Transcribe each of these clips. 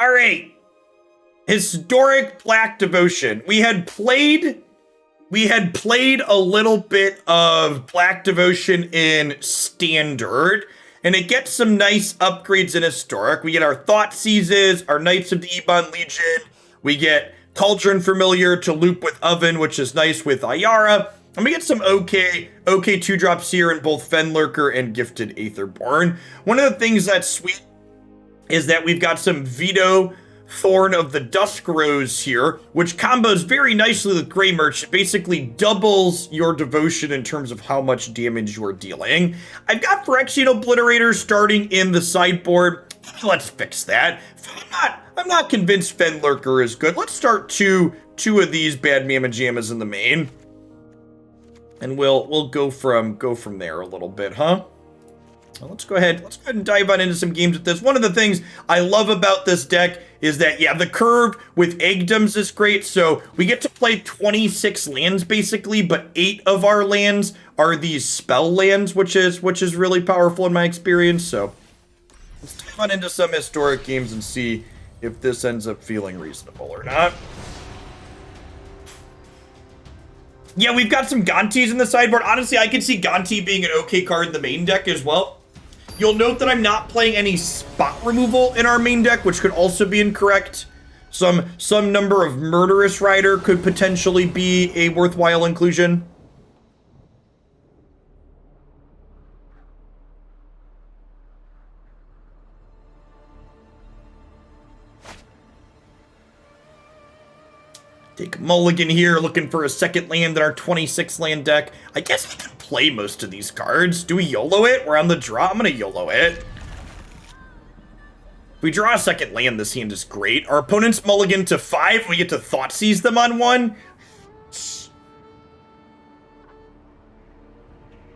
All right. Historic Black Devotion. We had played a little bit of Black Devotion in Standard, and it gets some nice upgrades in Historic. We get our Thoughtseizes, our Knights of the Ebon Legion. We get Cauldron Familiar to loop with Oven, which is nice with Ayara. And we get some okay 2-drops here in both Fenlurker and Gifted Aetherborn. One of the things that's sweet is that we've got some Vito Thorn of the Dusk Rose here, which combos very nicely with Grey Merchant. Basically doubles your devotion in terms of how much damage you're dealing. I've got Phyrexian Obliterator starting in the sideboard. Let's fix that. I'm not convinced Fenlurker is good. Let's start two of these bad Mamma Jammas in the main. And we'll go from there a little bit, huh? Well, let's go ahead and dive on into some games with this. One of the things I love about this deck is that, yeah, the curve with Agadeems is great. So we get to play 26 lands basically, but 8 of our lands are these spell lands, which is really powerful in my experience. So let's dive on into some historic games and see if this ends up feeling reasonable or not. Yeah, we've got some Gontis in the sideboard. Honestly, I could see Gonti being an okay card in the main deck as well. You'll note that I'm not playing any spot removal in our main deck, which could also be incorrect. Some number of Murderous Rider could potentially be a worthwhile inclusion. Take a mulligan here, looking for a second land in our 26 land deck. I guess we can play most of these cards. Do we YOLO it? We're on the draw. I'm going to YOLO it. If we draw a second land, this hand is great. Our opponent's mulligan to 5. We get to Thoughtseize them on 1.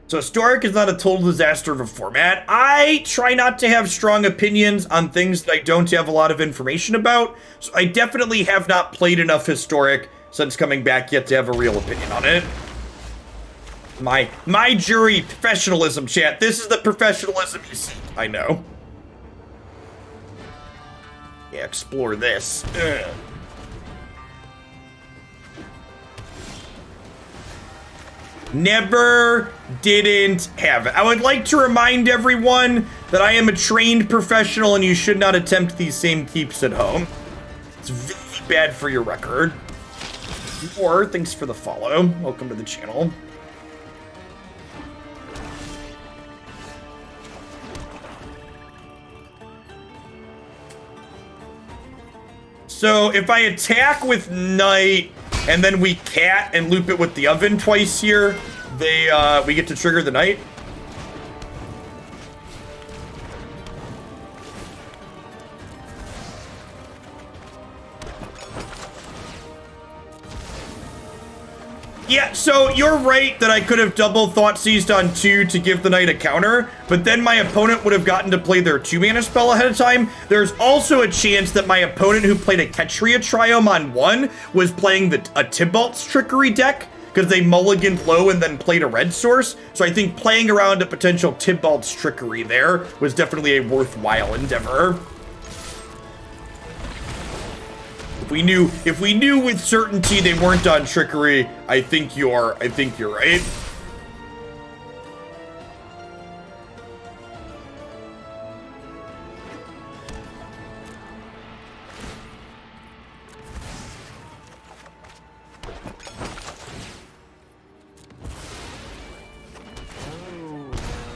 So Historic is not a total disaster of a format. I try not to have strong opinions on things that I don't have a lot of information about. So I definitely have not played enough Historic since coming back yet to have a real opinion on it. My jury professionalism, chat. This is the professionalism you see. I know. Yeah, explore this. Ugh. Never didn't have it. I would like to remind everyone that I am a trained professional and you should not attempt these same keeps at home. It's very bad for your record. Or, thanks for the follow. Welcome to the channel. So if I attack with Knight and then we cat and loop it with the Oven twice here, we get to trigger the Knight. Yeah, so you're right that I could have double Thoughtseized on 2 to give the Knight a counter, but then my opponent would have gotten to play their 2-mana spell ahead of time. There's also a chance that my opponent who played a Ketria Triome on 1 was playing a Tybalt's Trickery deck, because they mulliganed low and then played a red source. So I think playing around a potential Tybalt's Trickery there was definitely a worthwhile endeavor. If we knew with certainty they weren't on Trickery, I think you're right.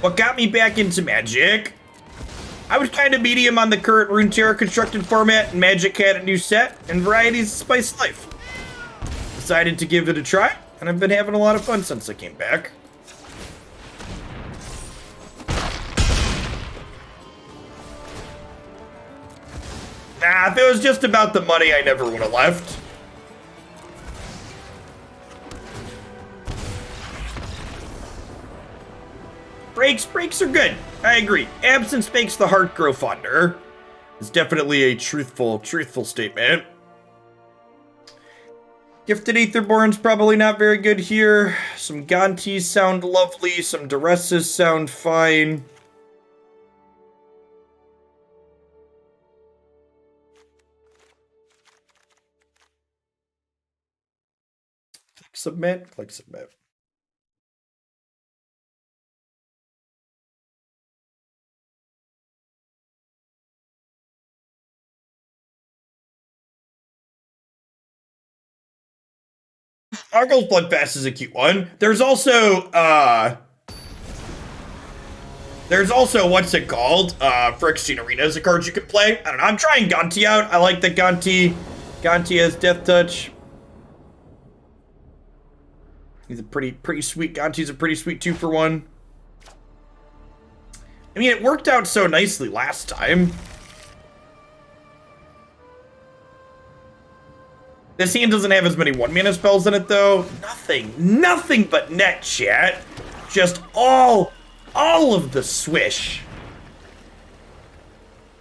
What got me back into Magic? I was kind of medium on the current Runeterra constructed format, and Magic had a new set, and Varieties Spice Life. Decided to give it a try, and I've been having a lot of fun since I came back. Nah, if it was just about the money, I never would have left. Breaks are good. I agree. Absence makes the heart grow fonder. It's definitely a truthful statement. Gifted Aetherborn's probably not very good here. Some Gontis sound lovely. Some Duresses sound fine. Submit. Click submit. Argyl's Bloodfast is a cute one. There's also what's it called? Phyrexian Arena is a card you can play. I don't know. I'm trying Gonti out. I like that Gonti has Death Touch. He's a pretty sweet. Gonti's a pretty sweet 2-for-1. I mean, it worked out so nicely last time. This hand doesn't have as many 1-mana spells in it, though. Nothing but net, chat. Just all of the swish.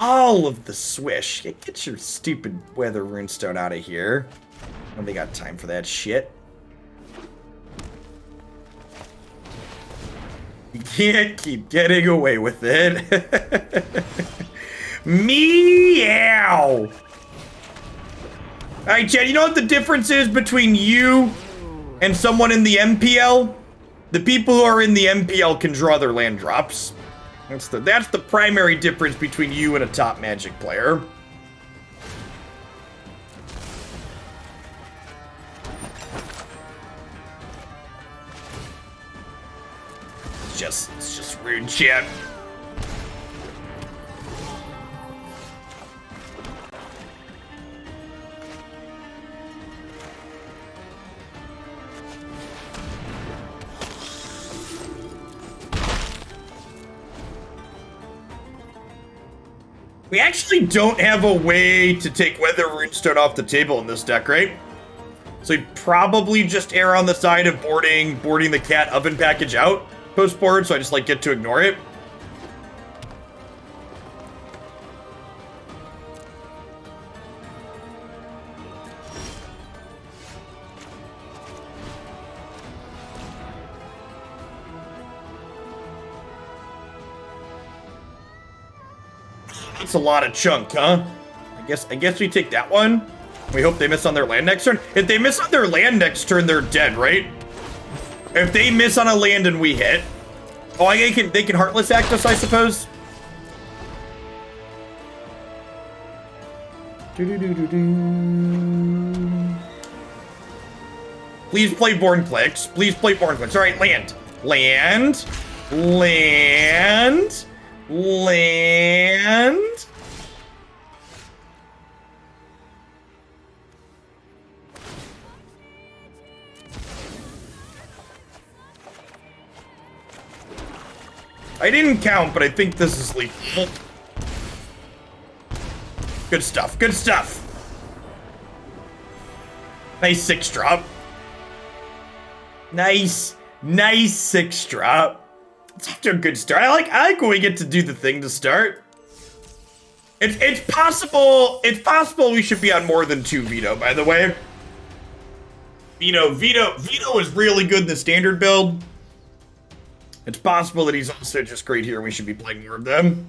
All of the swish. Yeah, get your stupid Weather Runestone out of here. Nobody got time for that shit. You can't keep getting away with it. Meow! Alright, Chad, you know what the difference is between you and someone in the MPL? The people who are in the MPL can draw their land drops. That's the primary difference between you and a top Magic player. It's just rude shit. We actually don't have a way to take Weather Runestone off the table in this deck, right? So you'd probably just err on the side of boarding the cat oven package out post board, so I just like get to ignore it. That's a lot of chunk, huh? I guess we take that one. We hope they miss on their land next turn. If they miss on their land next turn, they're dead, right? If they miss on a land and we hit. Oh, they can Heartless Act us, I suppose. Please play Born Clicks. Please play Born Clicks. All right, land. Land. Land. Land. I didn't count, but I think this is lethal. Good stuff. Good stuff. Nice 6-drop. Nice 6-drop. It's off to a good start. I like when we get to do the thing to start. It's possible we should be on more than 2 Vito, by the way. Vito is really good in the standard build. It's possible that he's also just great here and we should be playing more of them.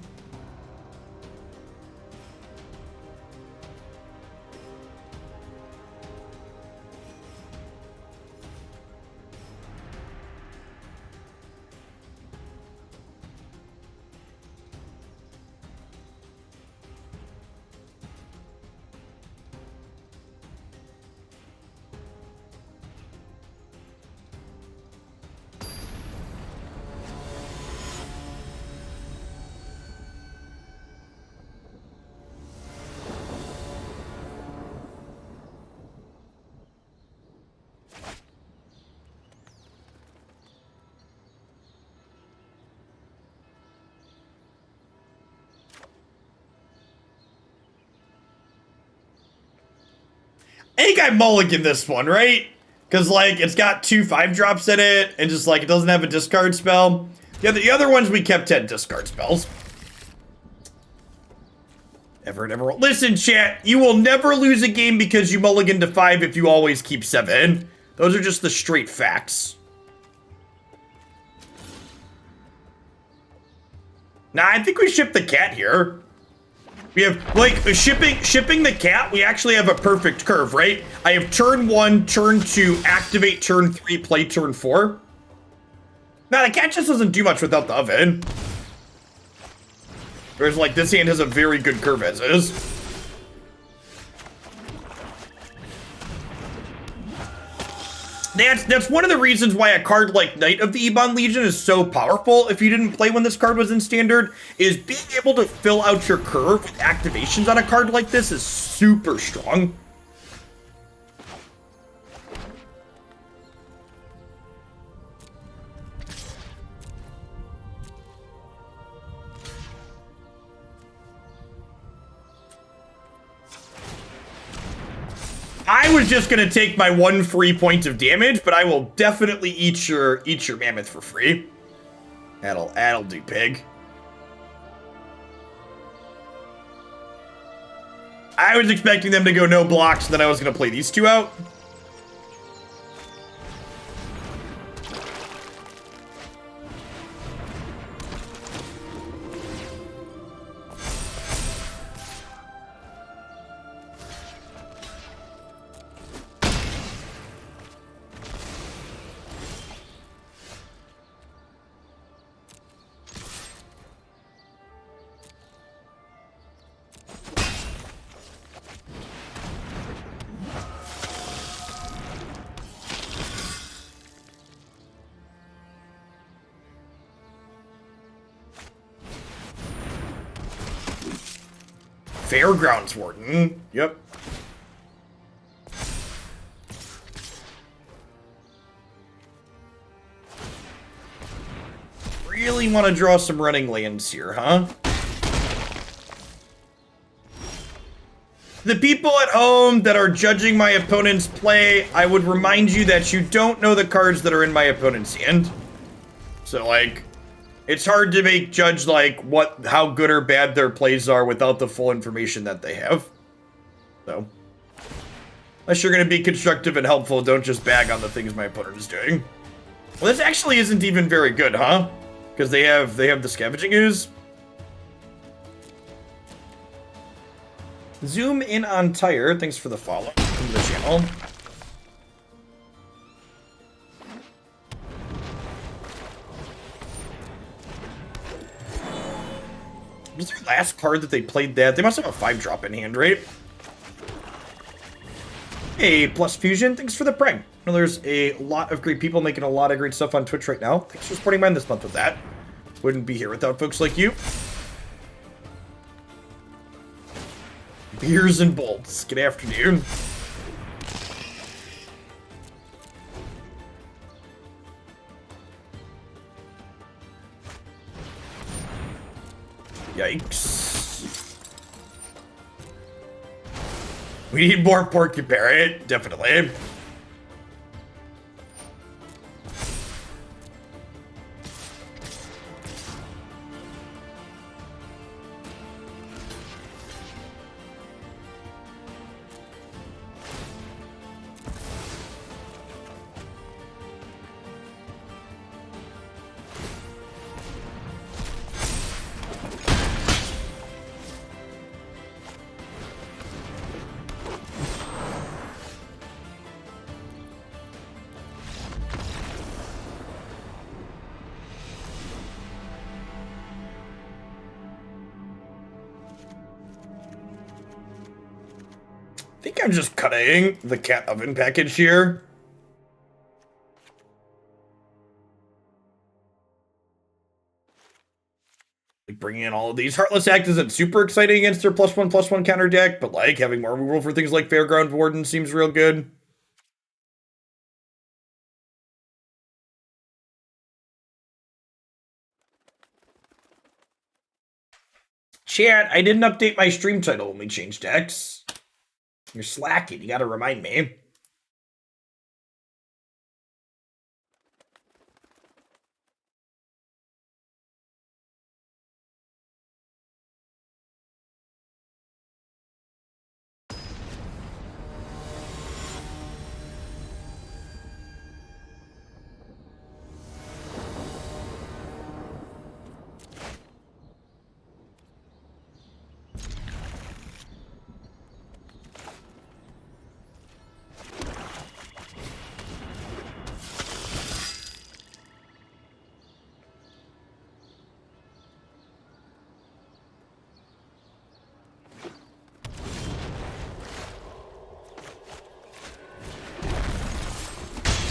I think I mulligan this one, right? Because, like, it's got 2 5-drops in it, and just, like, it doesn't have a discard spell. Yeah, the other ones, we kept 10 discard spells. Never. Listen, chat, you will never lose a game because you mulligan to 5 if you always keep 7. Those are just the straight facts. Nah, I think we ship the cat here. We have, like, shipping the cat, we actually have a perfect curve, right? I have turn 1, turn 2, activate turn 3, play turn 4. Now, the cat just doesn't do much without the oven. Whereas, like, this hand has a very good curve as is. That's one of the reasons why a card like Knight of the Ebon Legion is so powerful. If you didn't play when this card was in Standard, is being able to fill out your curve with activations on a card like this is super strong. I was just gonna take my 1 free point of damage, but I will definitely eat your mammoth for free. That'll do, pig. I was expecting them to go no blocks, and then I was gonna play these two out. Fairgrounds Warden. Yep. Really want to draw some running lands here, huh? The people at home that are judging my opponent's play, I would remind you that you don't know the cards that are in my opponent's hand. So, like, it's hard to judge, like, how good or bad their plays are without the full information that they have. So, unless you're going to be constructive and helpful, don't just bag on the things my opponent is doing. Well, this actually isn't even very good, huh? Because they have the Scavenging Ooze. Zoom in on Tire. Thanks for the follow to the channel. Was their last card that they played that? They must have a 5-drop in hand, right? Hey, Plus Fusion, thanks for the prime. Well, there's a lot of great people making a lot of great stuff on Twitch right now. Thanks for supporting mine this month with that. Wouldn't be here without folks like you. Beers and bolts. Good afternoon. Yikes. We need more Porcupine, definitely. I think I'm just cutting the cat oven package here. Like bringing in all of these. Heartless Act isn't super exciting against their +1/+1 counter deck, but like having more removal for things like Fairground Warden seems real good. Chat, I didn't update my stream title when we changed decks. You're slacking. You gotta remind me.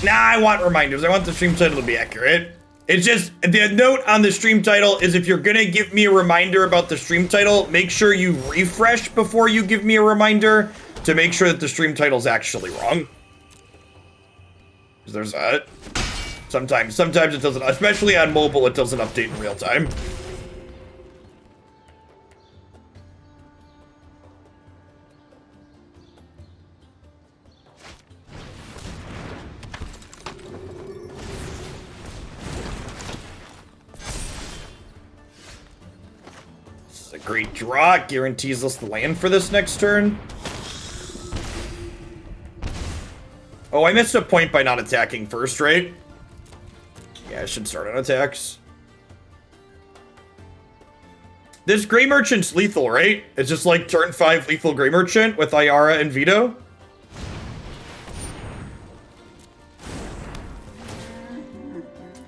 Nah, I want reminders. I want the stream title to be accurate. It's just, the note on the stream title is if you're gonna give me a reminder about the stream title, make sure you refresh before you give me a reminder to make sure that the stream title's actually wrong. There's that. Sometimes it doesn't, especially on mobile, it doesn't update in real time. A great draw, guarantees us the land for this next turn. Oh, I missed a point by not attacking first, right? Yeah, I should start on attacks. This Grey Merchant's lethal, right? It's just like turn 5 lethal Grey Merchant with Ayara and Vito.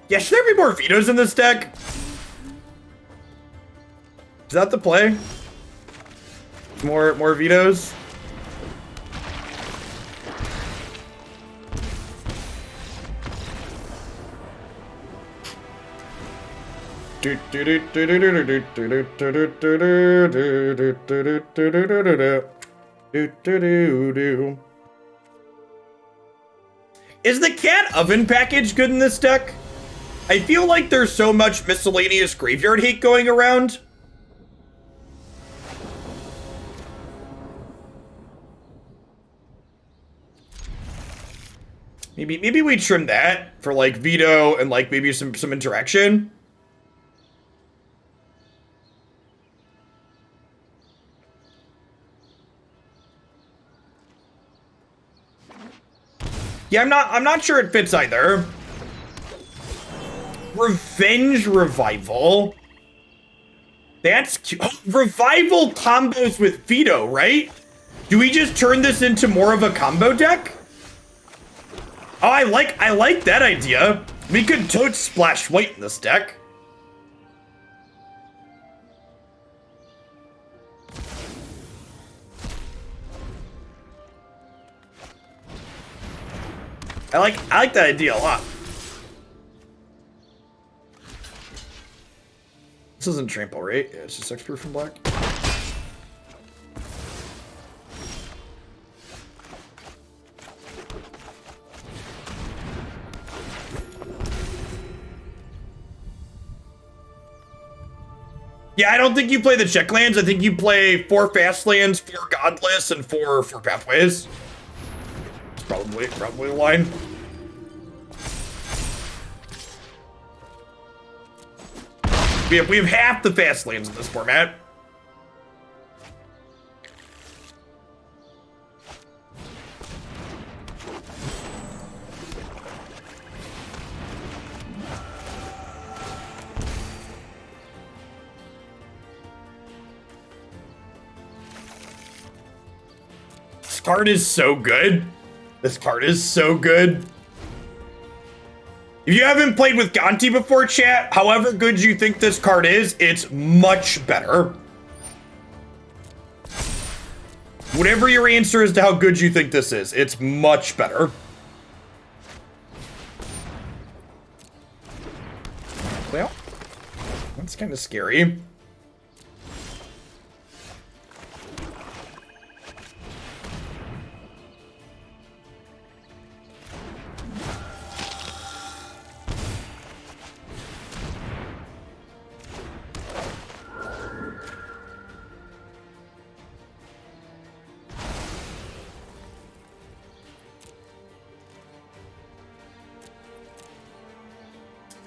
Yeah, should there be more Vitos in this deck? Is that the play? More Vitos? Is the cat oven package good in this deck? I feel like there's so much miscellaneous graveyard hate going around. Maybe we trim that for like Vito and like maybe some interaction. Yeah, I'm not sure it fits either. Revenge Revival. That's cute. Oh, Revival combos with Vito, right? Do we just turn this into more of a combo deck? Oh, I like that idea. We could totes splash white in this deck. I like that idea a lot. This isn't trample, right? Yeah, it's just X-proof from black. Yeah, I don't think you play the check lands. I think you play 4 fast lands, 4 godless, and 4 pathways. It's probably the line. We have half the fast lands in this format. This card is so good. This card is so good. If you haven't played with Gonti before, chat, however good you think this card is, it's much better. Whatever your answer is to how good you think this is, it's much better. Well, that's kind of scary.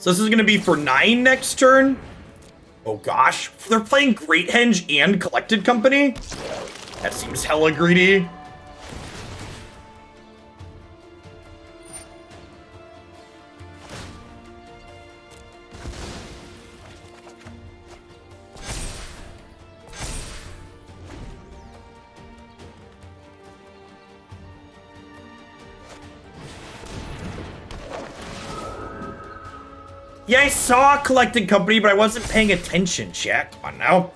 So this is going to be for 9 next turn. Oh gosh, they're playing Great Henge and Collected Company? That seems hella greedy. Yeah, I saw Collected Company, but I wasn't paying attention, chat. Come on now.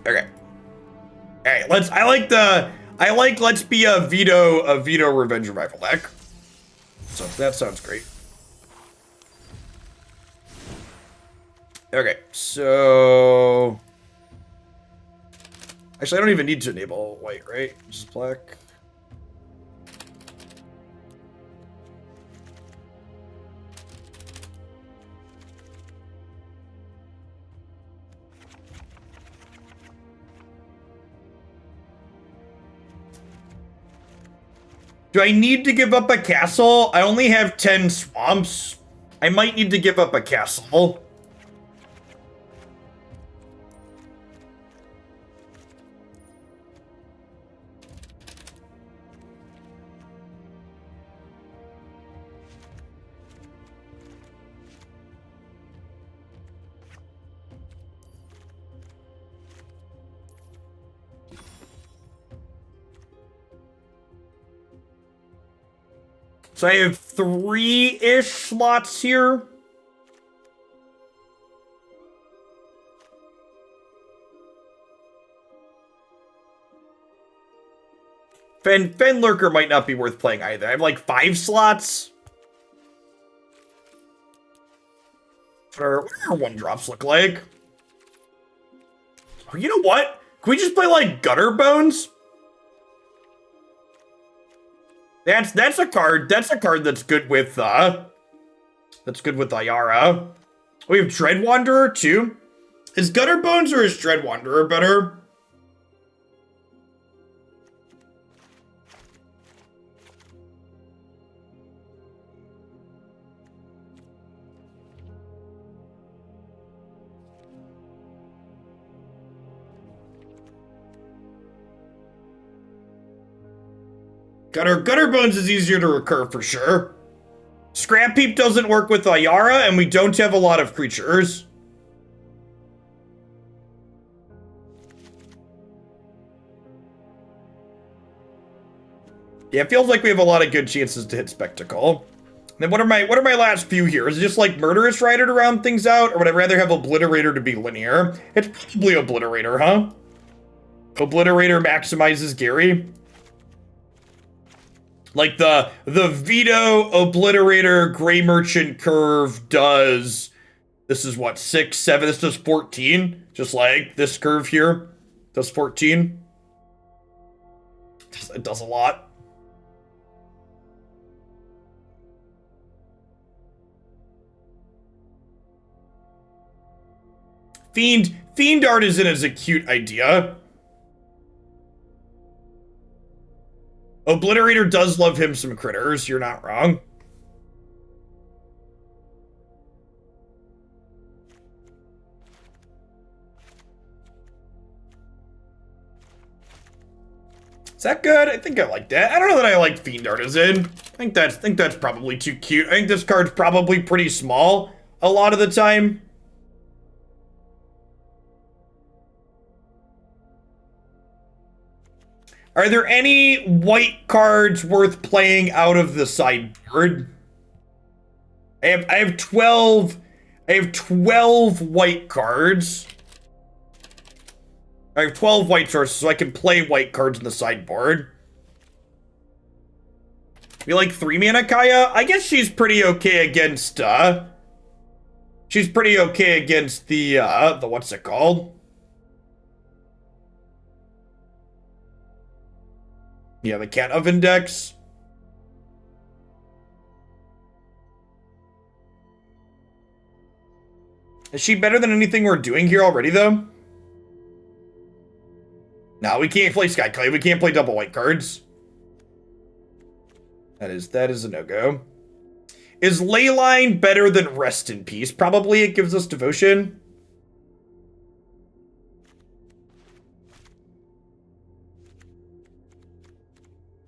Okay. Alright, let's be a Vito Revenge Revival deck. So that sounds great. Okay, so actually I don't even need to enable white, right? Just black. Do I need to give up a castle? I only have 10 swamps. I might need to give up a castle. So I have 3-ish slots here. Fen Lurker might not be worth playing either. I have like 5 slots. What are 1-drops look like? Oh, you know what? Can we just play like Gutterbones? That's a card. That's a card that's good with Ayara. We have Dread Wanderer too. Is Gutterbones or is Dread Wanderer better? Gutterbones is easier to recur for sure. Scrap Heap doesn't work with Ayara, and we don't have a lot of creatures. Yeah, it feels like we have a lot of good chances to hit Spectacle. Then what are my last few here? Is it just like Murderous Rider to round things out, or would I rather have Obliterator to be linear? It's probably Obliterator, huh? Obliterator maximizes Gary. Like the Vito Obliterator Gray Merchant curve does, this is what, 6, 7, this does 14. Just like this curve here does 14. It does a lot. Fiend Art isn't as a cute idea. Obliterator does love him some critters, you're not wrong. Is that good? I think I like that. I don't know that I like Fiend Art as in. I think that's probably too cute. I think this card's probably pretty small a lot of the time. Are there any white cards worth playing out of the sideboard? I have 12 white cards. I have 12 white sources, so I can play white cards in the sideboard. We like 3-mana Kaya? I guess she's pretty okay against she's pretty okay against the what's it called? Yeah, the Cat Oven decks. Is she better than anything we're doing here already, though? No, we can't play Skyclave. We can't play double white cards. That is a no-go. Is Leyline better than Rest in Peace? Probably. It gives us devotion.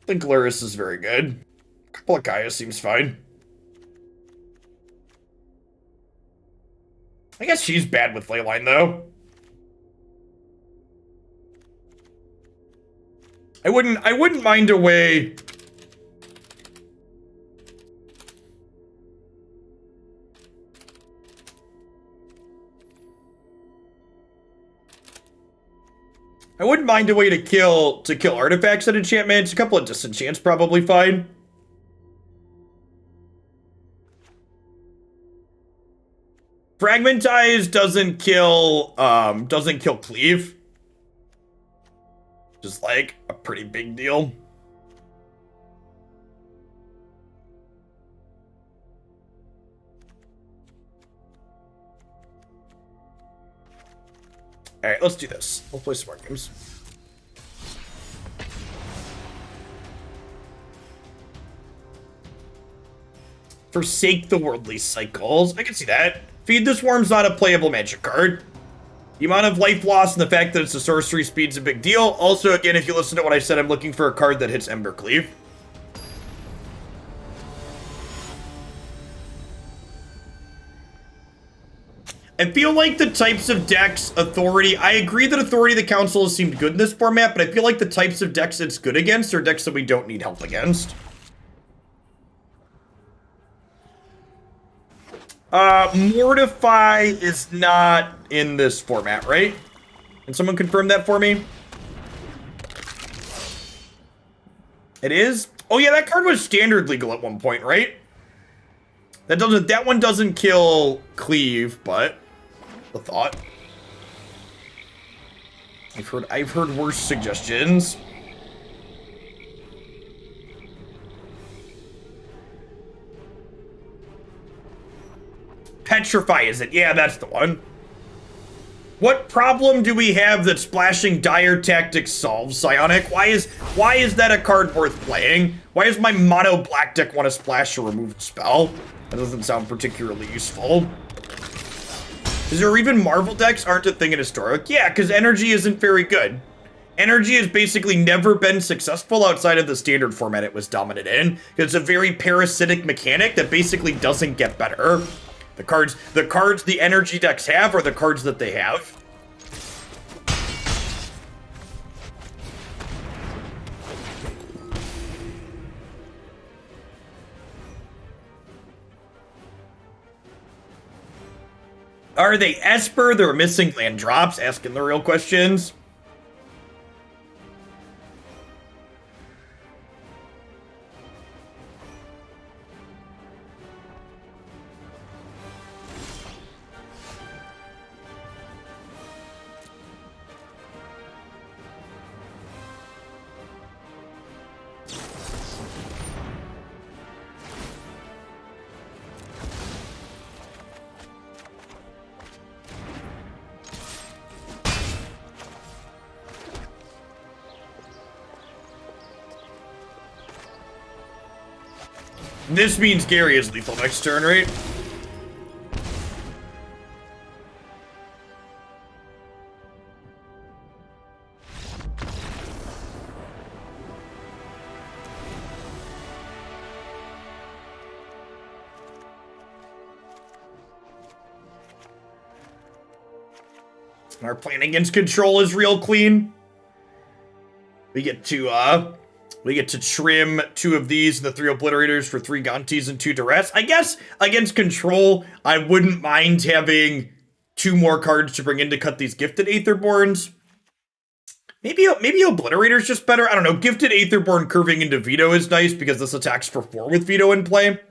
I think Luris is very good. A couple of Kaya seems fine. I guess she's bad with Leyline, though. I wouldn't mind a way. I wouldn't mind a way to kill artifacts and enchantments. A couple of disenchants probably fine. Fragmentize doesn't kill cleave. Just like a pretty big deal. All right, let's do this. We'll play some more games. Forsake the worldly cycles. I can see that. Feed the Swarm's not a playable magic card. The amount of life loss and the fact that it's a sorcery speed's a big deal. Also, again, if you listen to what I said, I'm looking for a card that hits Embercleave. I feel like the types of decks, Authority, I agree that Authority the Council has seemed good in this format, but I feel like the types of decks it's good against are decks that we don't need help against. Mortify is not in this format, right? Can someone confirm that for me? It is? Oh yeah, that card was standard legal at one point, right? That one doesn't kill Cleave, but the thought. I've heard worse suggestions. Petrify, is it? Yeah, that's the one. What problem do we have that splashing Dire Tactics solves, Psionic? Why is that a card worth playing? Why does my mono black deck want to splash or remove a spell? That doesn't sound particularly useful. Is there even Marvel decks aren't a thing in Historic? Yeah, because energy isn't very good. Energy has basically never been successful outside of the standard format it was dominant in. It's a very parasitic mechanic that basically doesn't get better. The cards the energy decks have are the cards that they have. Are they Esper? They're missing land drops, asking the real questions. This means Gary is lethal next turn, right? Our plan against control is real clean. We get to trim 2 of these and the 3 Obliterators for 3 Gontis and 2 Duress. I guess against control, I wouldn't mind having 2 more cards to bring in to cut these Gifted Aetherborns. Maybe Obliterator's just better. I don't know. Gifted Aetherborn curving into Vito is nice because this attacks for 4 with Vito in play.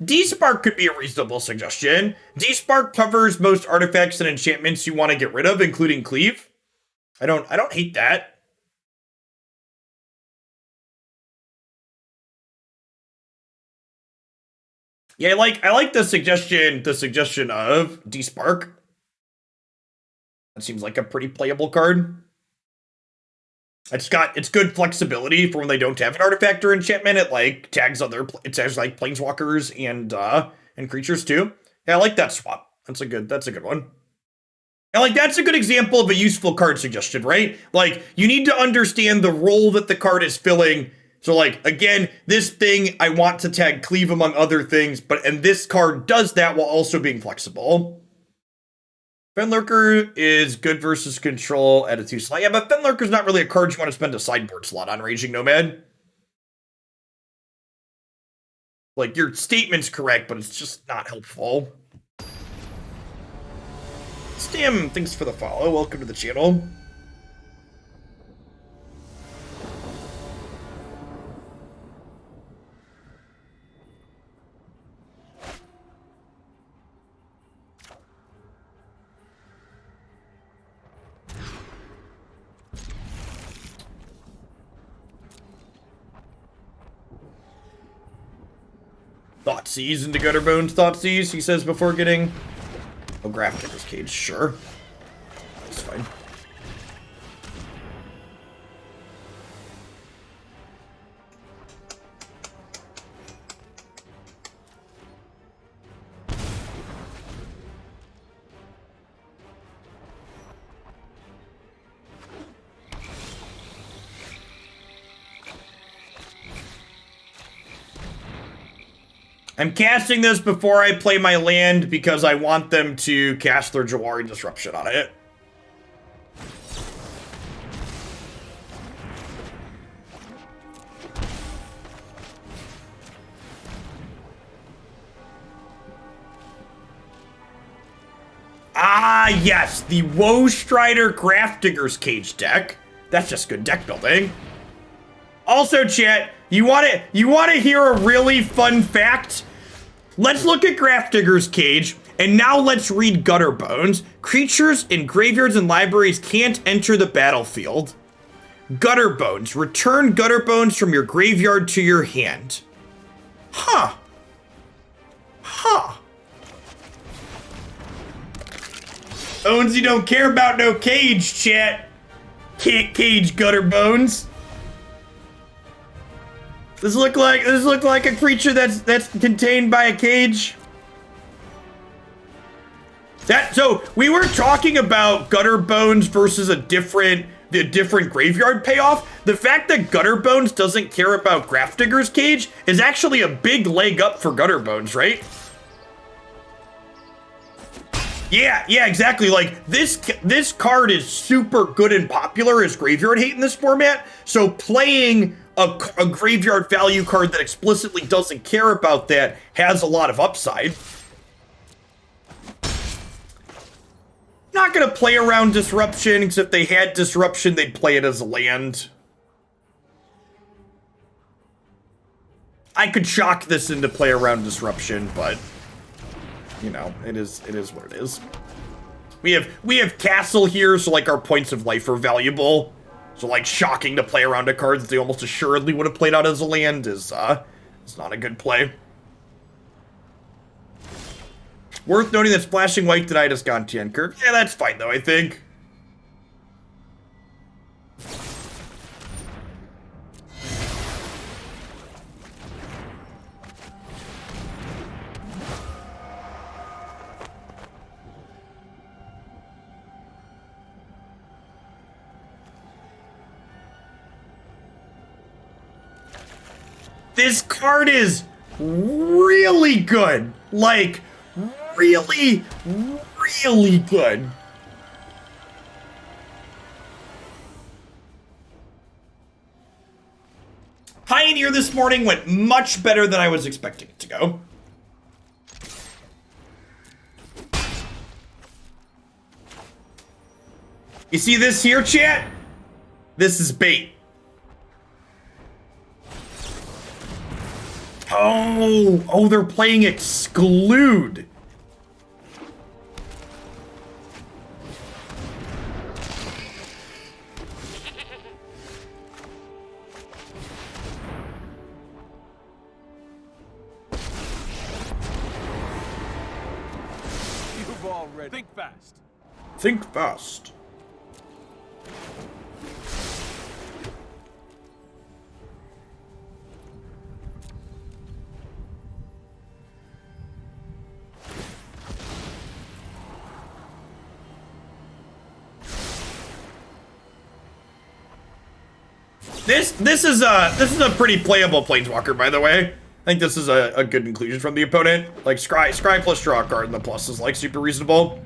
Despark could be a reasonable suggestion. Despark covers most artifacts and enchantments you want to get rid of, including Cleave. I don't hate that. Yeah, I like the suggestion of Despark. That seems like a pretty playable card. It's good flexibility for when they don't have an artifact or enchantment. It like tags like planeswalkers and creatures too. Yeah, I like that swap. That's a good one. And like that's a good example of a useful card suggestion, right? Like you need to understand the role that the card is filling. So like, again, this thing, I want to tag Cleave among other things, and this card does that while also being flexible. Fenlurker is good versus control at a 2 slot. Yeah, but Fenlurker's not really a card you want to spend a sideboard slot on, Raging Nomad. Like, your statement's correct, but it's just not helpful. Stam, thanks for the follow. Welcome to the channel. Thoughtseize into Gutterbones. Thoughtseize, he says before getting... Oh, Grafdigger's Cage, sure. That's fine. I'm casting this before I play my land because I want them to cast their Jawari Disruption on it. Ah, yes, the Woe Strider Grafdigger's Cage deck. That's just good deck building. Also, chat, you want to hear a really fun fact? Let's look at Grafdigger's Cage, and now let's read Gutterbones. Creatures in graveyards and libraries can't enter the battlefield. Gutterbones. Return Gutterbones from your graveyard to your hand. Huh. Huh. Ownsy don't care about no cage, chat. Can't cage Gutterbones. Does this look like a creature that's contained by a cage? So we were talking about Gutterbones versus the different graveyard payoff. The fact that Gutterbones doesn't care about Grafdigger's Cage is actually a big leg up for Gutterbones, right? Yeah, exactly. Like this card is super good and popular as graveyard hate in this format. So playing a graveyard value card that explicitly doesn't care about that has a lot of upside. Not gonna play around Disruption, because if they had Disruption, they'd play it as a land. I could shock this into play around Disruption, but you know, it is what it is. We have Castle here, so like our points of life are valuable. So like shocking to play around a card that they almost assuredly would have played out as a land is not a good play. Worth noting that Splashing White denied us Gonti and Kirk. Yeah, that's fine though, I think. This card is really good. Like, really, really good. Pioneer this morning went much better than I was expecting it to go. You see this here, chat? This is bait. Oh, they're playing Exclude. You've already think fast. Think fast. This is a pretty playable Planeswalker, by the way. I think this is a good inclusion from the opponent. Like Scry plus draw a card, and the plus is like super reasonable.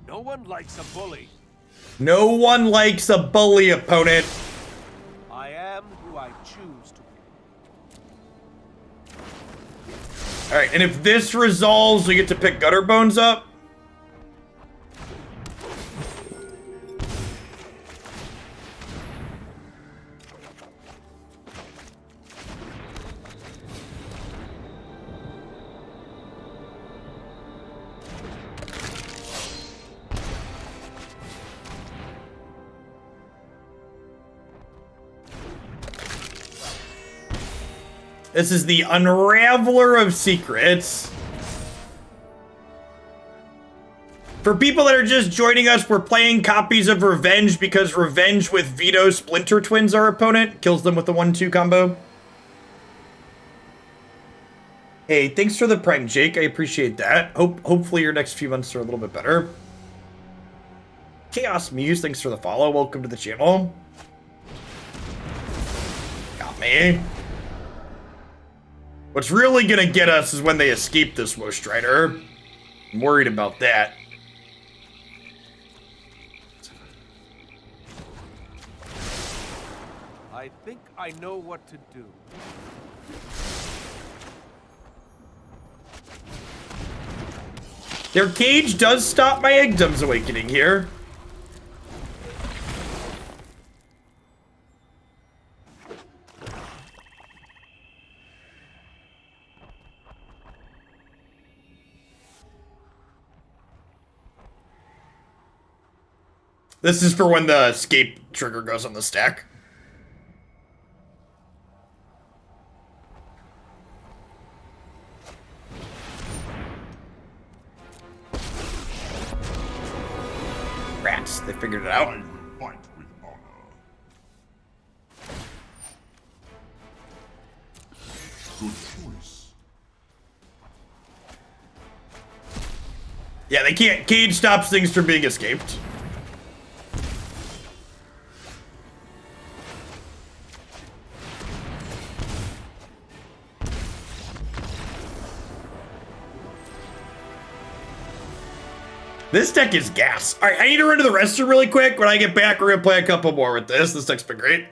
No one likes a bully. No one likes a bully, opponent. I am who I choose to be. All right, and if this resolves, we get to pick Gutterbones up. This is the Unraveler of Secrets. For people that are just joining us, we're playing copies of Revenge because Revenge with Vito Splinter Twins, our opponent, kills them with the 1-2 combo. Hey, thanks for the Prime, Jake. I appreciate that. Hopefully your next few months are a little bit better. Chaos Muse, thanks for the follow. Welcome to the channel. Got me. What's really gonna get us is when they escape this Ghost Rider. I'm worried about that. I think I know what to do. Their cage does stop my Egdom's Awakening here. This is for when the escape trigger goes on the stack. Rats, they figured it out. Fight with honor. Good choice. Yeah, they can't. Cage stops things from being escaped. This deck is gas. All right, I need to run to the restroom really quick. When I get back, we're gonna play a couple more with this. This deck's been great.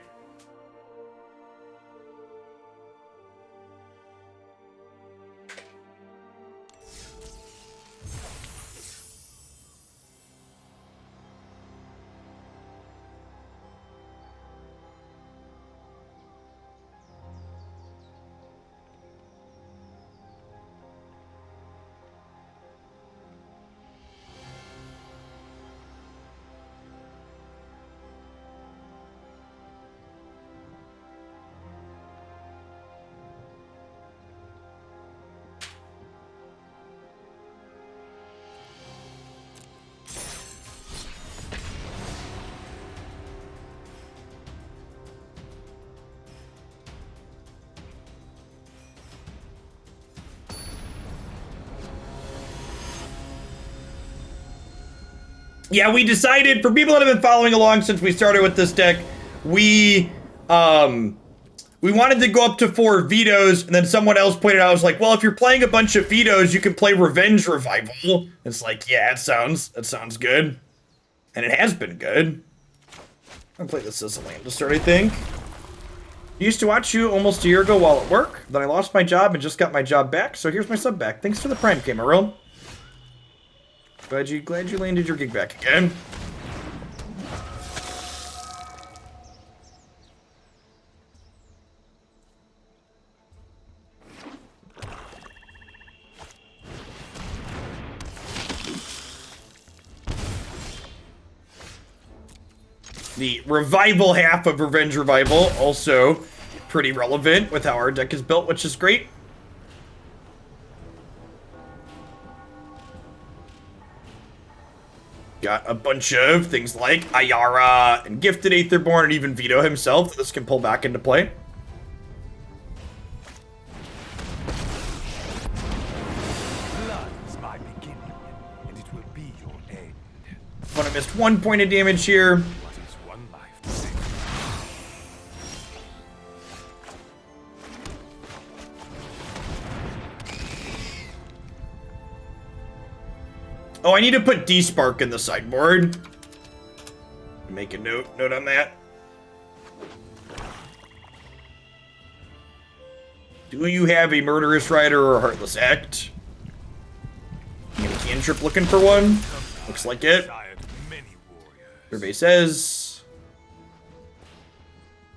Yeah, we decided, for people that have been following along since we started with this deck, we wanted to go up to 4 Vitos, and then someone else pointed out, I was like, well, if you're playing a bunch of Vitos, you can play Revenge Revival. It's like, yeah, that sounds good. And it has been good. I'm gonna play this as a land to start, I think. I used to watch you almost a year ago while at work. Then I lost my job and just got my job back, so here's my sub back. Thanks for the Prime, Cameron. Glad you landed your gig back again. The revival half of Revenge Revival, also pretty relevant with how our deck is built, which is great. Got a bunch of things like Ayara and Gifted Aetherborn and even Vito himself that this can pull back into play. Blood is my beginning, and it will be your end. Opponent missed 1 point of damage here. What is one life to save? Oh, I need to put Despark in the sideboard. Make a note on that. Do you have a Murderous Rider or a Heartless Act? Any cantrip looking for one? Looks like it. Survey says.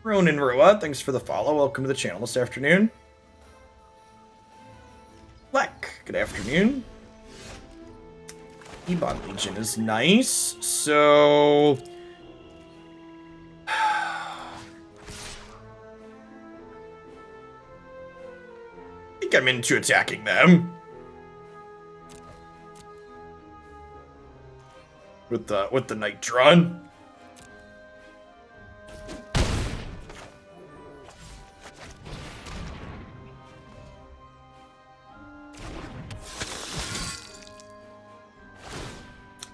Ronan Rua, thanks for the follow. Welcome to the channel this afternoon. Black, good afternoon. Ebon Legion is nice, so... think I'm into attacking them. With the Nitron.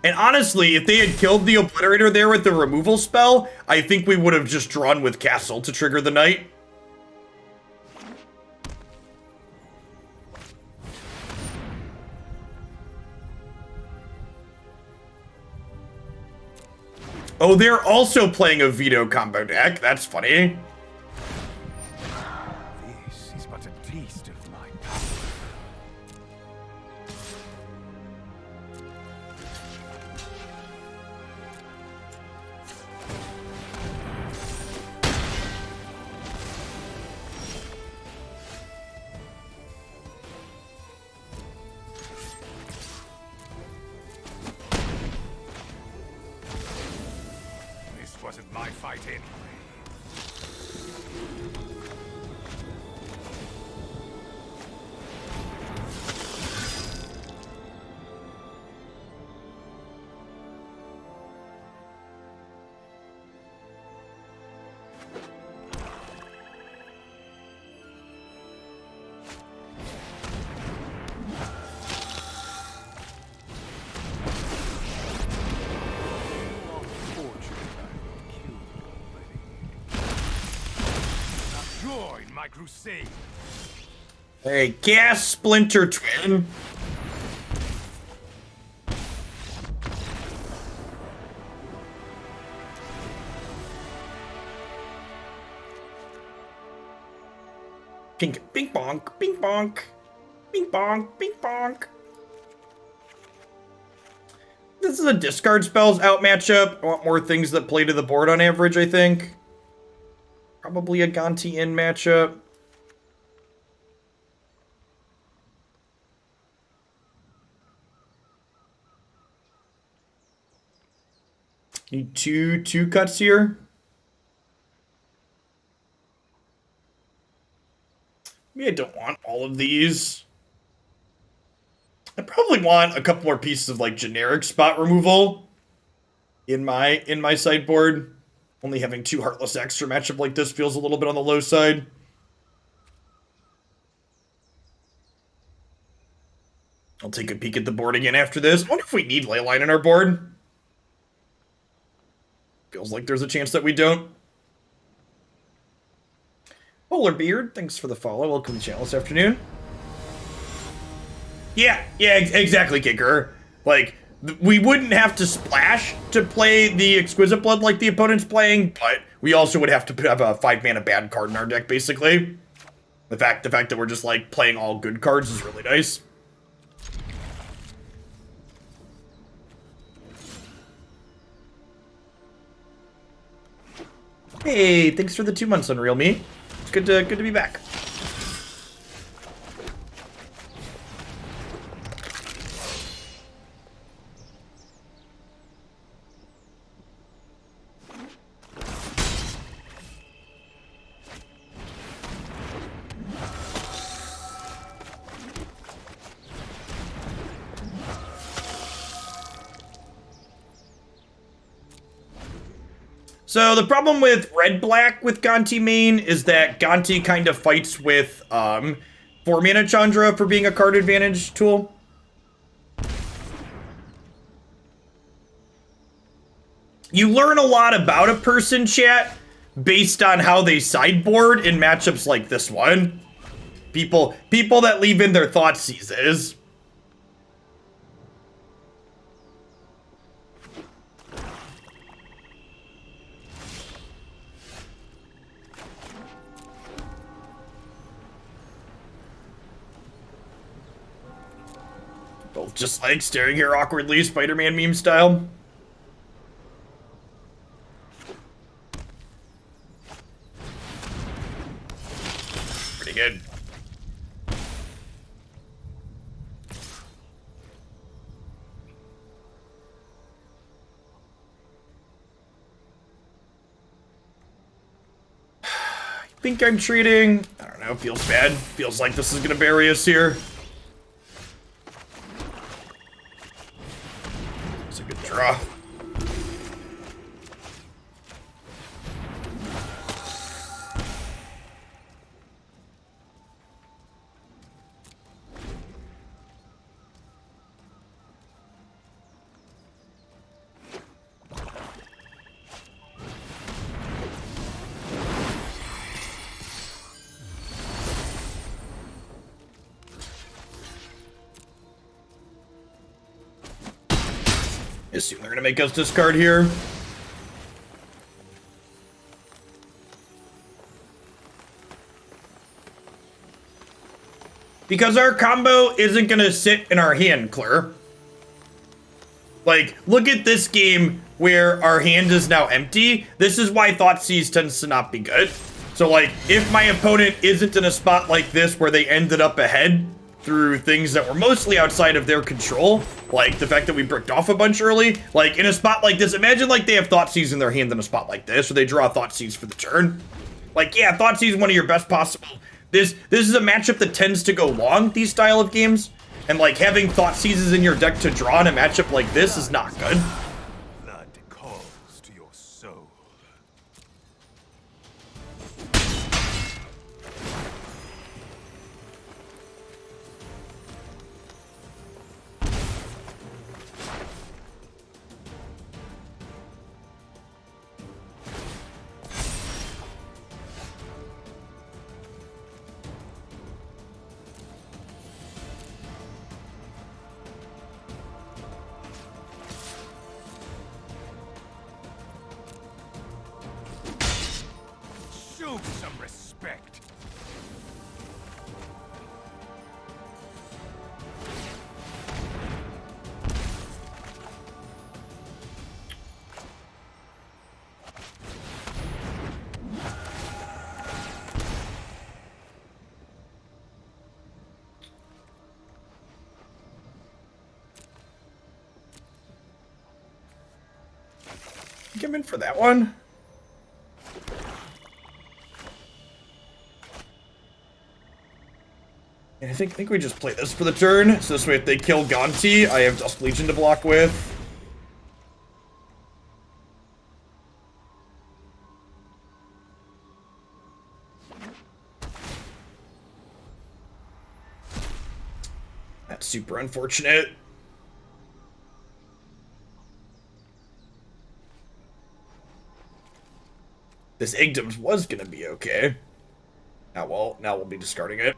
And honestly, if they had killed the Obliterator there with the removal spell, I think we would have just drawn with Castle to trigger the Knight. Oh, they're also playing a Vito combo deck. That's funny. This is but a taste of my power. This wasn't my fight anyway. Join my crusade. Hey, Gas Splinter Twin. Bing bonk, bing bonk, bing bonk, bing bonk. This is a discard spells out matchup. I want more things that play to the board on average, I think. Probably a Gonti in matchup. Need two cuts here. Maybe I don't want all of these. I probably want a couple more pieces of like generic spot removal in my sideboard. Only having 2 Heartless Acts for a matchup like this feels a little bit on the low side. I'll take a peek at the board again after this. I wonder if we need Leyline in our board. Feels like there's a chance that we don't. Polar Beard, thanks for the follow. Welcome to the channel this afternoon. Yeah, exactly, Kicker. Like, we wouldn't have to splash to play the Exquisite Blood like the opponent's playing, but we also would have to have a 5-mana bad card in our deck, basically. The fact that we're just, like, playing all good cards is really nice. Hey, thanks for the 2 months, Unreal Me. It's good to be back. So the problem with red-black with Gonti main is that Gonti kind of fights with 4-mana Chandra for being a card advantage tool. You learn a lot about a person, chat, based on how they sideboard in matchups like this one. People that leave in their Thoughtseizes. Both just like staring here awkwardly, Spider-Man meme style. Pretty good. I think I'm treating, I don't know, feels bad. Feels like this is gonna bury us here. It's a good draw. Assume they're gonna make us discard here. Because our combo isn't gonna sit in our hand clear. Like, look at this game where our hand is now empty. This is why Thoughtseize tends to not be good. So like, if my opponent isn't in a spot like this where they ended up ahead through things that were mostly outside of their control, like the fact that we bricked off a bunch early, like in a spot like this, imagine like they have Thoughtseize in their hand in a spot like this, or they draw Thoughtseize for the turn. Like, yeah, Thoughtseize is one of your best possible. This is a matchup that tends to go long, these style of games, and like having Thoughtseizes in your deck to draw in a matchup like this is not good. Blood calls to your soul. Show some respect. Get him in for that one. And I think we just play this for the turn. So this way, if they kill Gonti, I have Dusk Legion to block with. That's super unfortunate. This Agdams was gonna be okay. Now we'll be discarding it.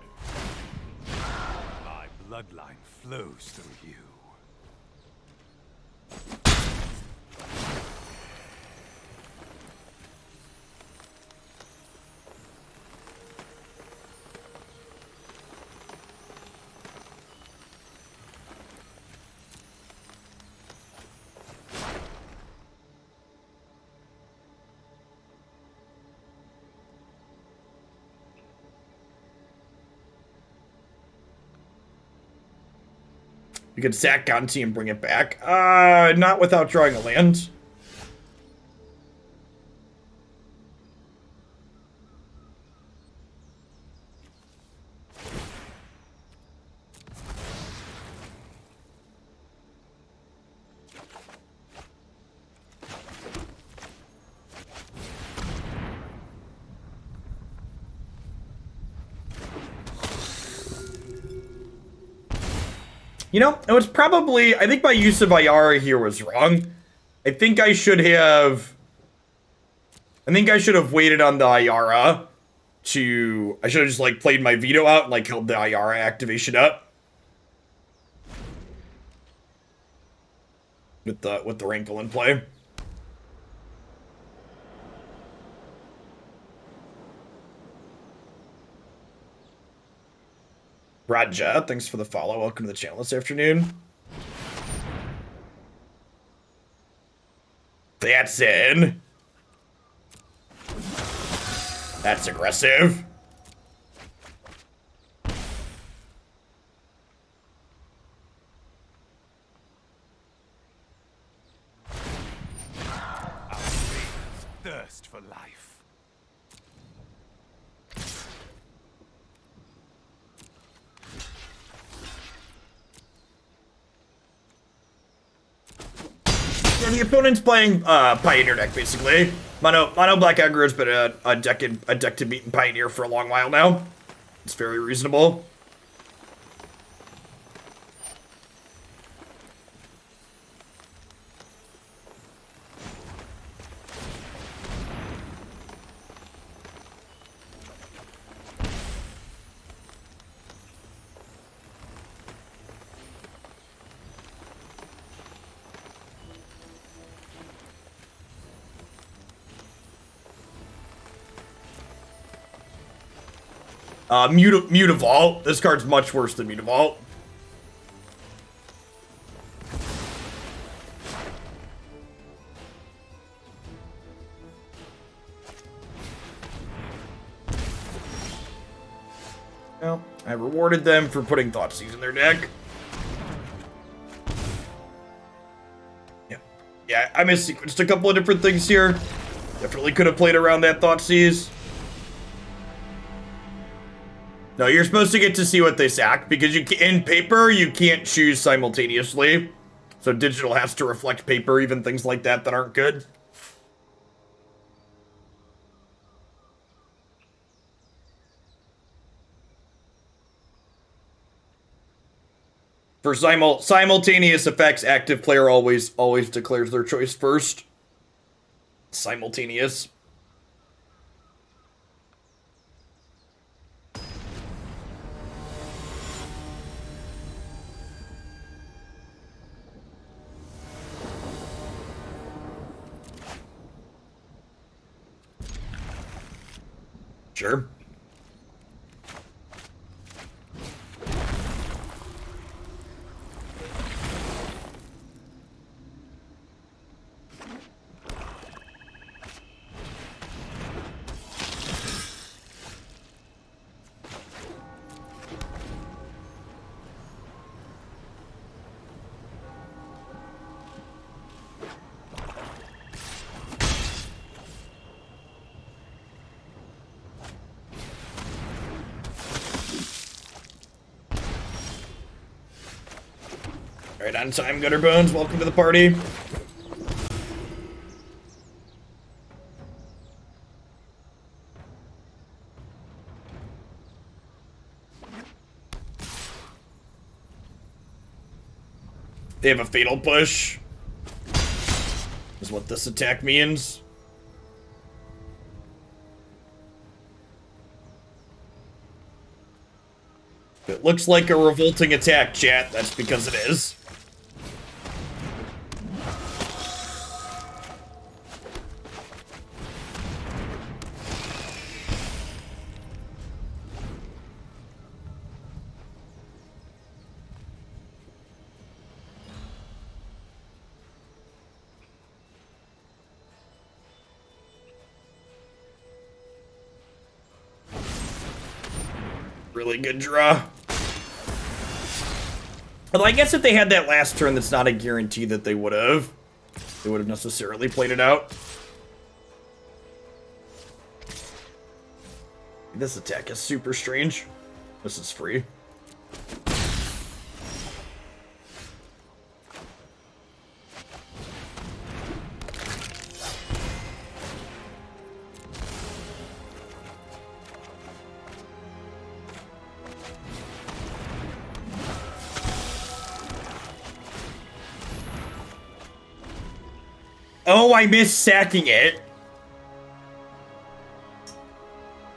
My bloodline flows through you. We could sack Gonti and bring it back. Not without drawing a land. You know, it was probably, I think my use of Ayara here was wrong. I think I should have waited on the Ayara I should have just like played my Vito out and like held the Ayara activation up. With the Rankle in play. Raja, thanks for the follow. Welcome to the channel this afternoon. That's in. That's aggressive. Our veins thirst for life. Yeah, the opponent's playing Pioneer deck, basically. Mono Black Aggro's been a deck to beat in Pioneer for a long while now. It's very reasonable. Mutavault. This card's much worse than Mutavault. Well, I rewarded them for putting Thoughtseize in their deck. Yeah, I missequenced a couple of different things here. Definitely could have played around that Thoughtseize. No, you're supposed to get to see what they sack, because in paper, you can't choose simultaneously. So digital has to reflect paper, even things like that aren't good. For simultaneous effects, active player always declares their choice first. Simultaneous. Sure. Right on time, Gutterbones. Welcome to the party. They have a fatal push. Is what this attack means. It looks like a revolting attack, chat. That's because it is. Really good draw. Although I guess if they had that last turn, that's not a guarantee that they would have. They would have necessarily played it out. This attack is super strange. This is free. Oh, I missed sacking it.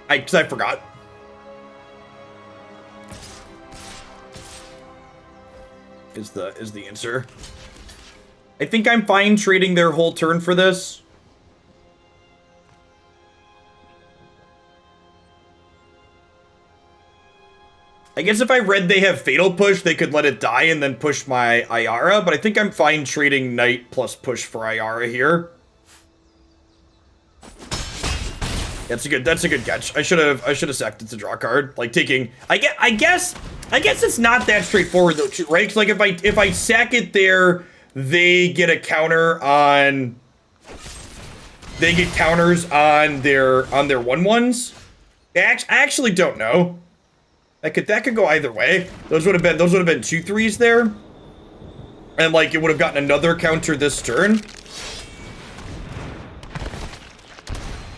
Cause I forgot. Is the answer. I think I'm fine trading their whole turn for this. I guess if I read they have Fatal Push, they could let it die and then push my Ayara, but I think I'm fine trading Knight plus push for Ayara here. That's a good catch. I should have sacked it to draw a card. Like taking I guess it's not that straightforward though, right? Cause like if I sack it there, they get a counter on counters on their 1/1s. I actually don't know. That could go either way. Those would have been 2/3s there. And And, like, it would have gotten another counter this turn.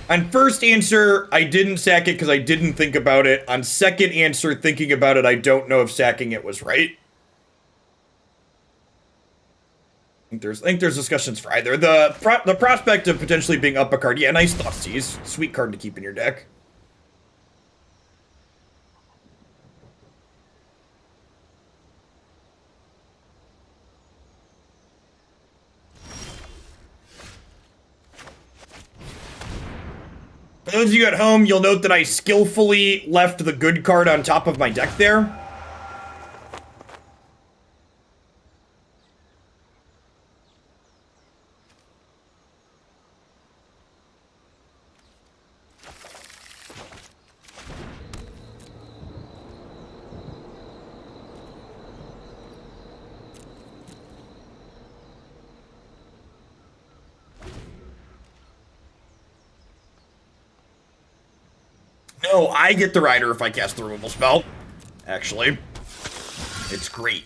On first answer, I didn't sack it because I didn't think about it. On second answer, thinking about it, I don't know if sacking it was right. I think there's discussions for either. The prospect of potentially being up a card. Yeah, nice Thoughtseize. Sweet card to keep in your deck. For those of you at home, you'll note that I skillfully left the good card on top of my deck there. No, I get the Rider if I cast the removal spell. Actually, it's great.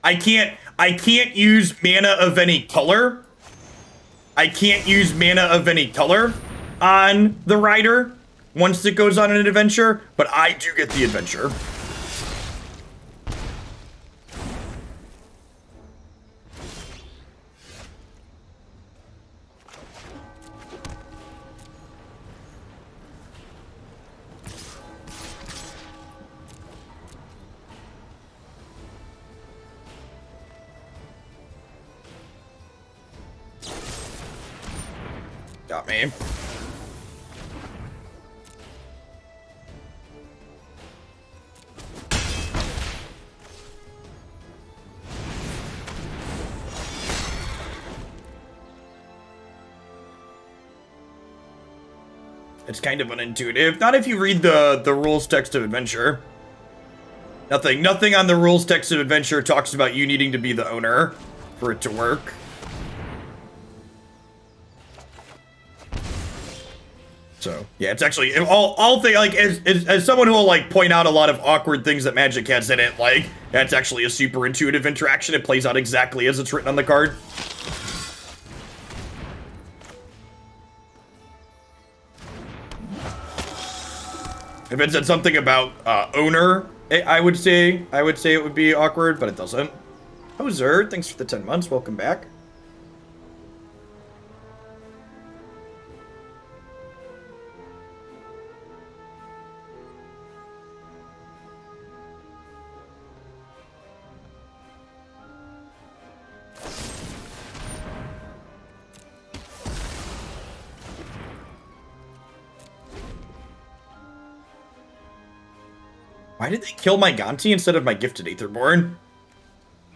I can't use mana of any color. I can't use mana of any color on the Rider once it goes on an adventure, but I do get the adventure. Got me. It's kind of unintuitive. Not if you read the rules text of Adventure. Nothing on the rules text of Adventure talks about you needing to be the owner for it to work. So, yeah, it's actually all thing, like, as someone who will, like, point out a lot of awkward things that Magic has in it, like, that's actually a super intuitive interaction. It plays out exactly as it's written on the card. If it said something about owner, I would say it would be awkward, but it doesn't. Hoser, thanks for the 10 months. Welcome back. Why did they kill my Gonti instead of my Gifted Aetherborn?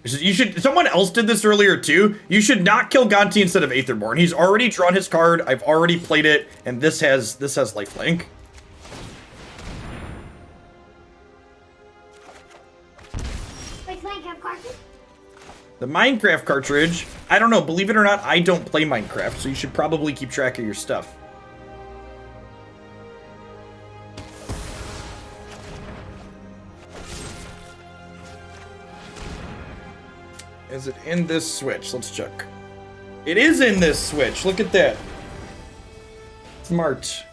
Someone else did this earlier too. You should not kill Gonti instead of Aetherborn. He's already drawn his card. I've already played it, and this has lifelink. Wait, Minecraft cartridge? The Minecraft cartridge, I don't know, believe it or not, I don't play Minecraft, so you should probably keep track of your stuff. Is it in this switch? Let's check. It is in this switch. Look at that. Smart.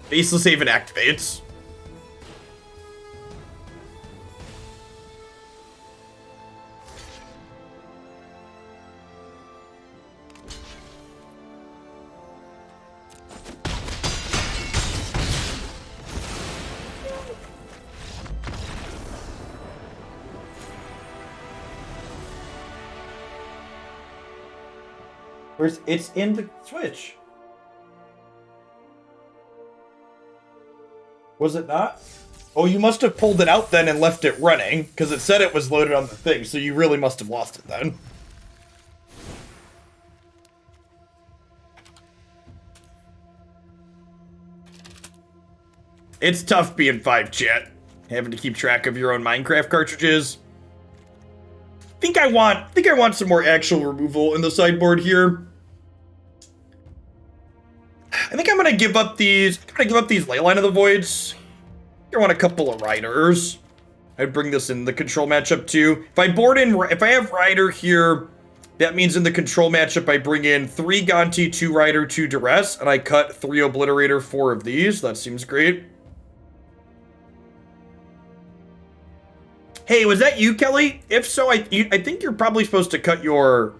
Baseless Haven activates. It's in the switch. Was it not? Oh, you must have pulled it out then and left it running, because it said it was loaded on the thing, so you really must have lost it then. It's tough being 5 chat, having to keep track of your own Minecraft cartridges. I think I want some more actual removal in the sideboard here. I think I'm gonna give up these. I'm gonna give up these Leyline of the Voids. I want a couple of Riders. I'd bring this in the control matchup too. If I have Rider here, that means in the control matchup I bring in 3 Gonti, 2 Rider, 2 Duress, and I cut 3 Obliterator, 4 of these. That seems great. Hey, was that you, Kelly? If so, I think you're probably supposed to cut your...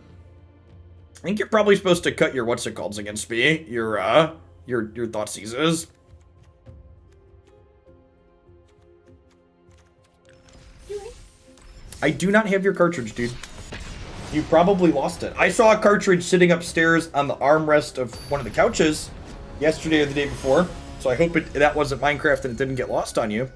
I think you're probably supposed to cut your what's it called against me? Your Thoughtseizes. I do not have your cartridge, dude. You probably lost it. I saw a cartridge sitting upstairs on the armrest of one of the couches yesterday or the day before. So I hope that wasn't Minecraft and it didn't get lost on you.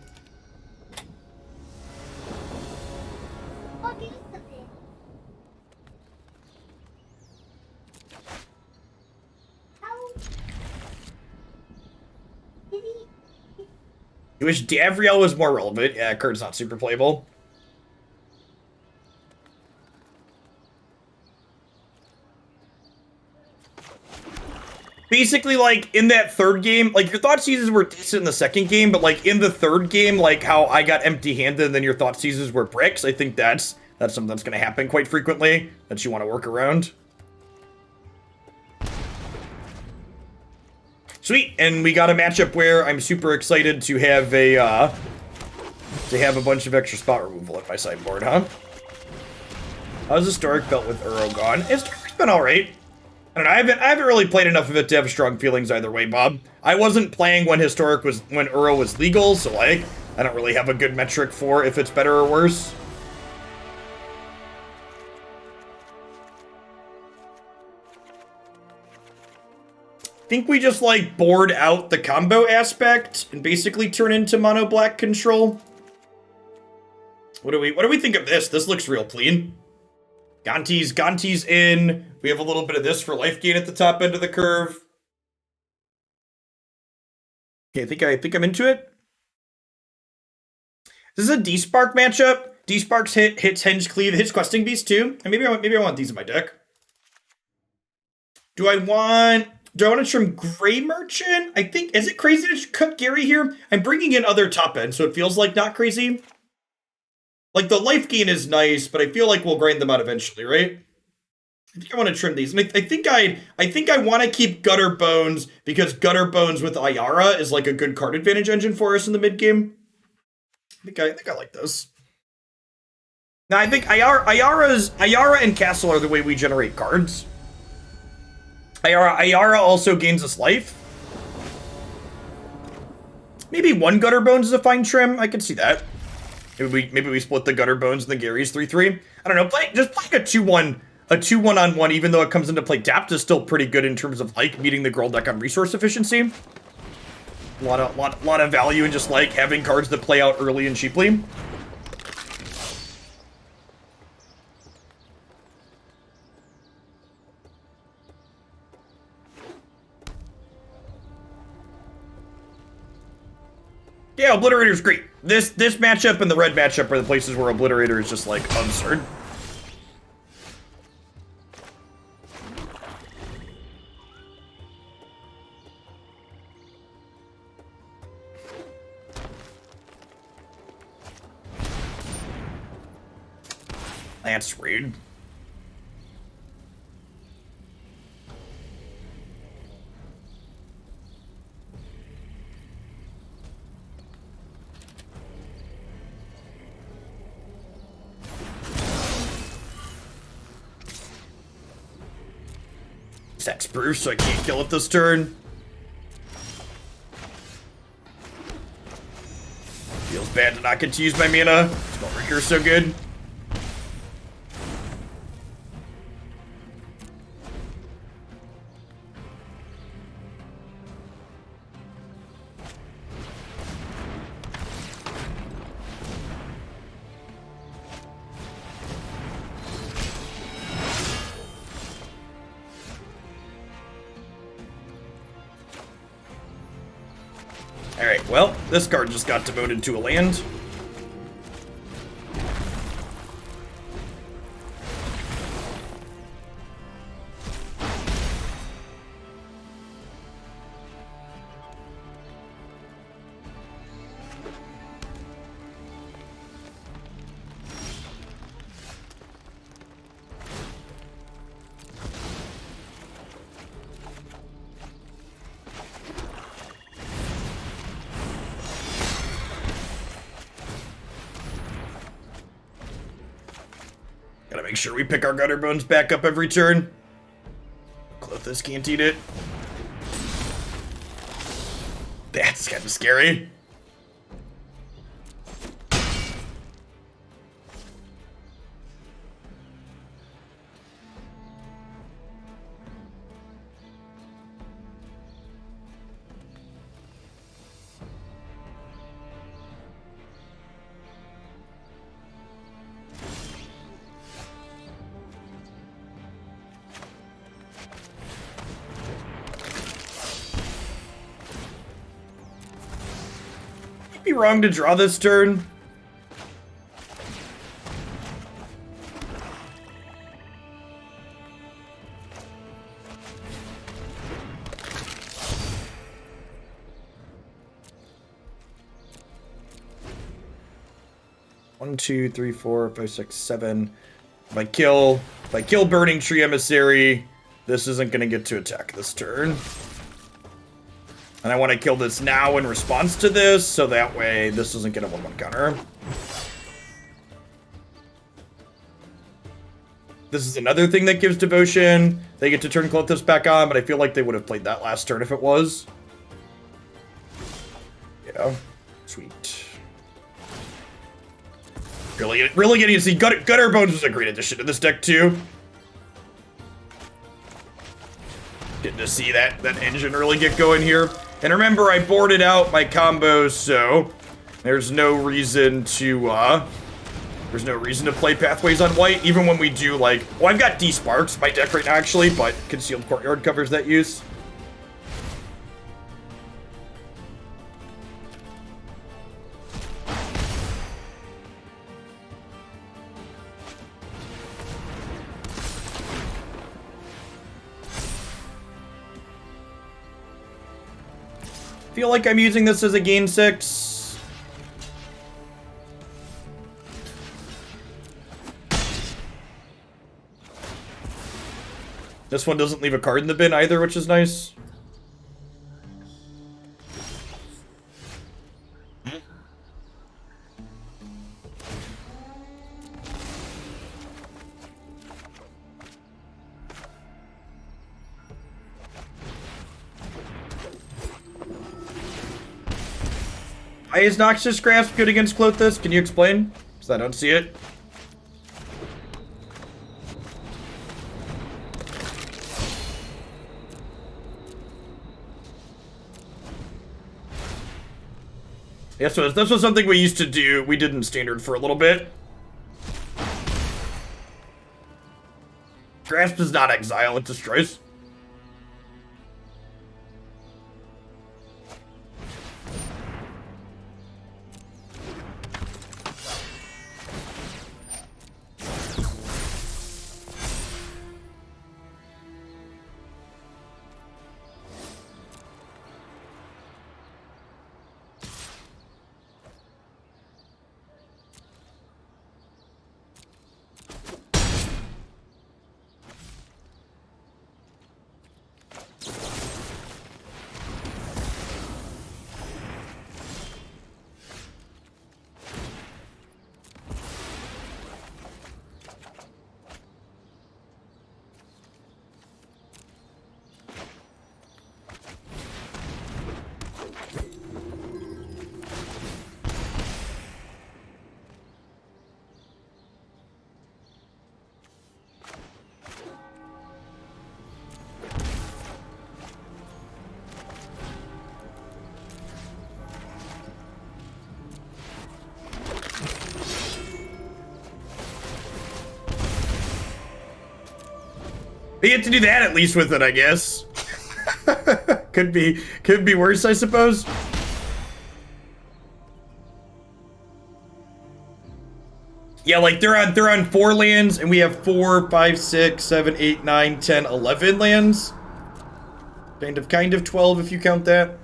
I wish Davriel was more relevant. Yeah, Kurt's not super playable. Basically, like, in that third game, like, your Thoughtseizes were decent in the second game, but, like, in the third game, like, how I got empty-handed and then your Thoughtseizes were bricks, I think that's something that's going to happen quite frequently that you want to work around. Sweet, and we got a matchup where I'm super excited to have a bunch of extra spot removal at my sideboard, huh? How's Historic felt with Uro gone? Historic's been alright. I don't know, I haven't really played enough of it to have strong feelings either way, Bob. I wasn't playing when Uro was legal, so like, I don't really have a good metric for if it's better or worse. I think we just like board out the combo aspect and basically turn into mono black control. What do we think of this? This looks real clean. Gonti's in. We have a little bit of this for life gain at the top end of the curve. Okay, I think I'm into it. This is a Despark matchup. Despark's hits Henge Cleave, hits Questing Beast too. And maybe I want these in my deck. Do I want to trim Grey Merchant? I think, is it crazy to cut Gary here? I'm bringing in other top end, so it feels like not crazy. Like, the life gain is nice, but I feel like we'll grind them out eventually, right? I think I want to trim these. And I think I want to keep Gutterbones, because Gutterbones with Ayara is like a good card advantage engine for us in the mid game. I think I like this. Now, I think Ayara and Castle are the way we generate cards. Ayara also gains us life. Maybe 1 Gutterbones is a fine trim. I can see that. Maybe we split the Gutterbones and the Gary's 3/3. I don't know. Just playing a 2/1 on 1, even though it comes into play dapped, is still pretty good in terms of like meeting the girl deck on resource efficiency. A lot of value in just like having cards that play out early and cheaply. Yeah, Obliterator's great. This matchup and the red matchup are the places where Obliterator is just like absurd. That's rude. That's proof, so I can't kill it this turn. Feels bad to not get to use my mana. Spellbreaker's so good. Alright, well, this card just got devoted to a land. Make sure we pick our Gutterbones back up every turn. Clothis can't eat it. That's kind of scary. Be wrong to draw this turn. One, two, three, four, five, six, seven. If I kill Burning Tree Emissary, this isn't gonna get to attack this turn. And I want to kill this now in response to this, so that way this doesn't get a 1/1 counter. This is another thing that gives devotion. They get to turn Clothis back on, but I feel like they would have played that last turn if it was. Yeah, sweet. Really getting to see Gutterbones was a great addition to this deck too. Getting to see that engine really get going here. And remember, I boarded out my combos, so there's no reason to play Pathways on white, even when we do, like... Well, I've got Desparks in my deck right now, actually, but Concealed Courtyard covers that use. Feel like I'm using this as a gain 6. This one doesn't leave a card in the bin either, which is nice. Why is Noxious Grasp good against Clothis? Can you explain? Because I don't see it. Yeah, so this was something we used to do. We did in Standard for a little bit. Grasp does not exile, it destroys. We get to do that at least with it, I guess. could be worse, I suppose. Yeah, like they're on 4 lands, and we have 4, 5, 6, 7, 8, 9, 10, 11 lands. Kind of 12 if you count that.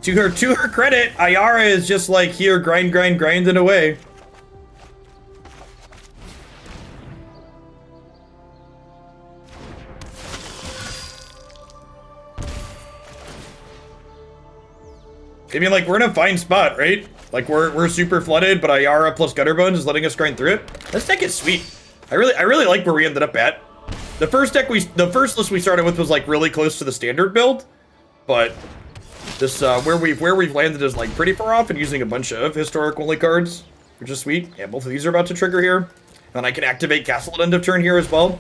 To her credit, Ayara is just like, here, grinding away. I mean, like, we're in a fine spot, right? Like, we're super flooded, but Ayara plus Gutterbones is letting us grind through it. This deck is sweet. I really like where we ended up at. The first list we started with was like really close to the standard build, but this where we've landed is like pretty far off and using a bunch of historic only cards, which is sweet. Yeah, both of these are about to trigger here, and I can activate Castle at end of turn here as well.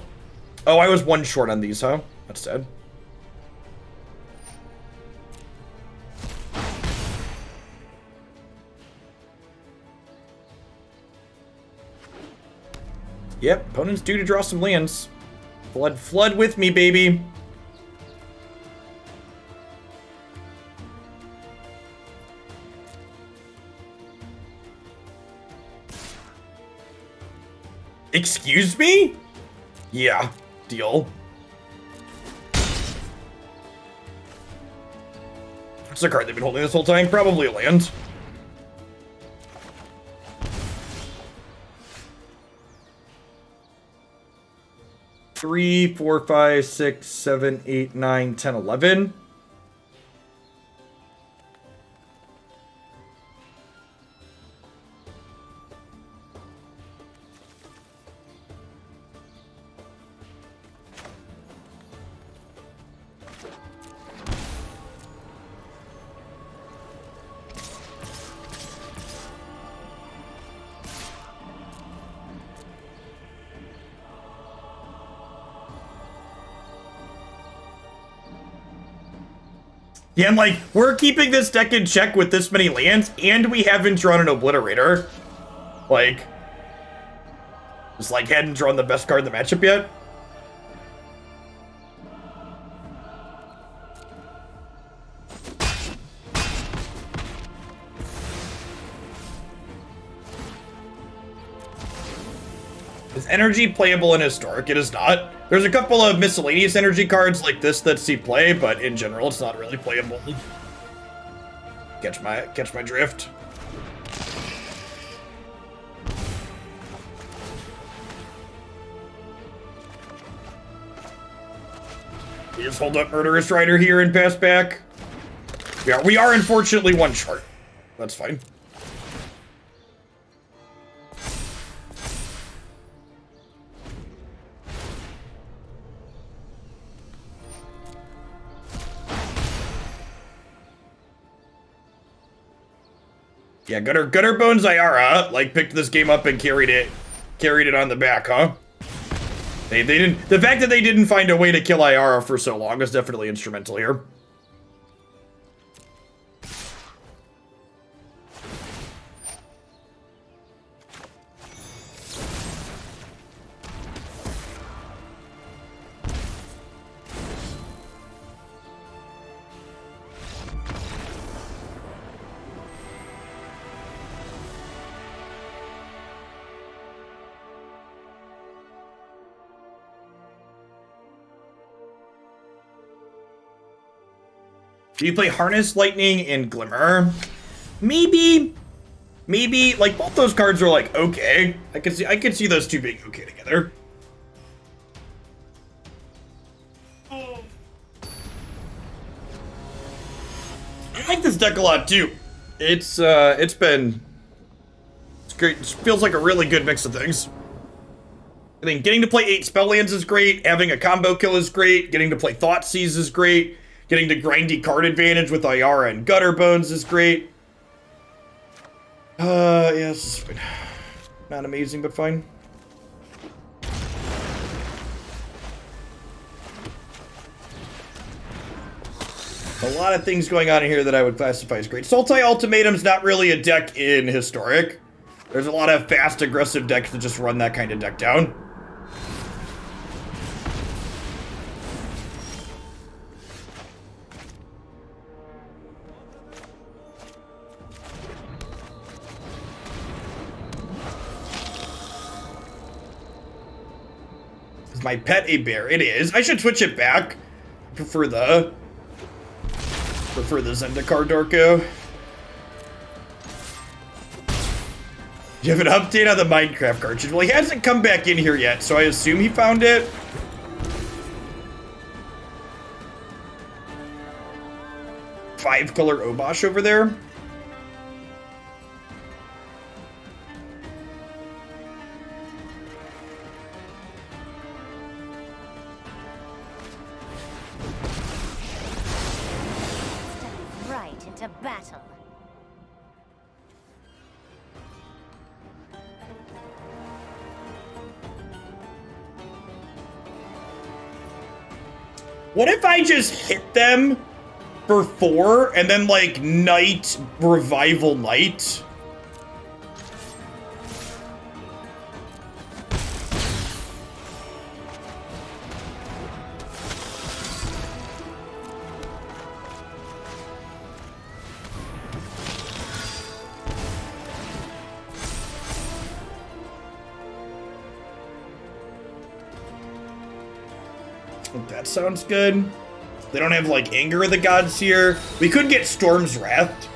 Oh, I was one short on these, huh? That's sad. Yep, opponent's due to draw some lands. Flood with me, baby. Excuse me? Yeah, deal. What's the card they've been holding this whole time? Probably a land. Three, 4, 5, 6, 7, 8, 9, 10, 11. Yeah, and like, we're keeping this deck in check with this many lands, and we haven't drawn an Obliterator. Like, just like hadn't drawn the best card in the matchup yet. Is energy playable in Historic? It is not. There's a couple of miscellaneous energy cards like this that see play, but in general, it's not really playable. Catch my drift. We just hold up Murderous Rider here and pass back. We are unfortunately one short. That's fine. Yeah, Gutterbones Ayara like picked this game up and carried it on the back, huh? They didn't. The fact that they didn't find a way to kill Ayara for so long is definitely instrumental here. Do you play Harness, Lightning, and Glimmer? Maybe. Like, both those cards are like, okay. I could see those two being okay together. I like this deck a lot, too. It's great. It feels like a really good mix of things. I think getting to play 8 spell lands is great. Having a combo kill is great. Getting to play Thoughtseize is great. Getting the grindy card advantage with Ayara and Gutterbones is great. Yeah, this is fine. Not amazing, but fine. A lot of things going on in here that I would classify as great. Sultai Ultimatum's not really a deck in Historic. There's a lot of fast, aggressive decks that just run that kind of deck down. Is my pet a bear? It is. I should switch it back. Prefer the Zendikar Dorko. You have an update on the Minecraft cartridge? Well, he hasn't come back in here yet, so I assume he found it. 5-color Obosh over there. Right into battle. What if I just hit them for 4 and then like Night Revival Night? That sounds good. They don't have, like, Anger of the Gods here. We could get Storm's Wrath.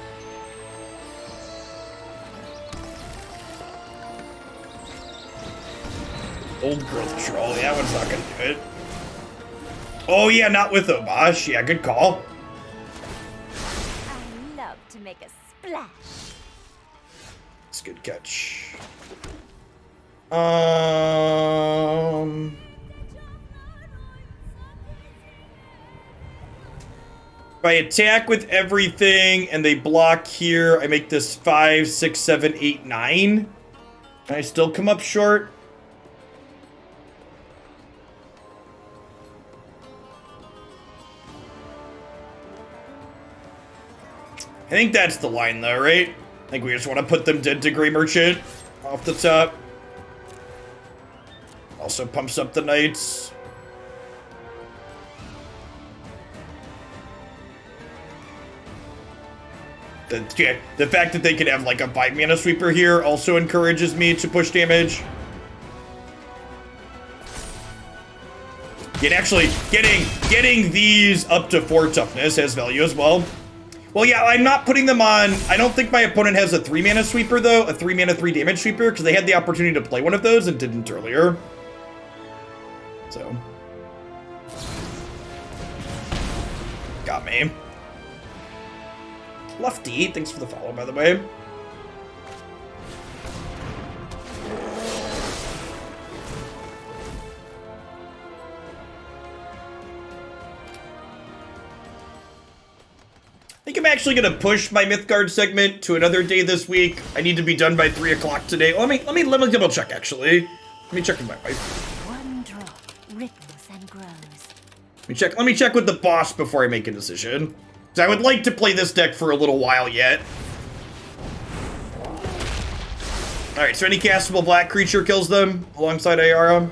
Old Growth Troll. Yeah, that one's not gonna do it. Oh, yeah, not with Obosh. Yeah, good call. I love to make a splash. It's a good catch. If I attack with everything and they block here, I make this 5, 6, 7, 8, 9. Can I still come up short? I think that's the line though, right? I think we just want to put them dead to Grey Merchant off the top. Also pumps up the Knights. The fact that they could have like a 5-mana sweeper here also encourages me to push damage. And actually, getting these up to 4 toughness has value as well. Well, yeah, I'm not putting them on. I don't think my opponent has a 3-mana sweeper, though. A 3-mana, 3-damage sweeper, because they had the opportunity to play one of those and didn't earlier. So. Got me. Lefty, thanks for the follow, by the way. I think I'm actually gonna push my Mythgard segment to another day this week. I need to be done by 3 o'clock today. Let me double check actually. Let me check with my wife. One drop ripples and grows. Let me check with the boss before I make a decision. So I would like to play this deck for a little while yet. Alright, so any castable black creature kills them alongside Ayara.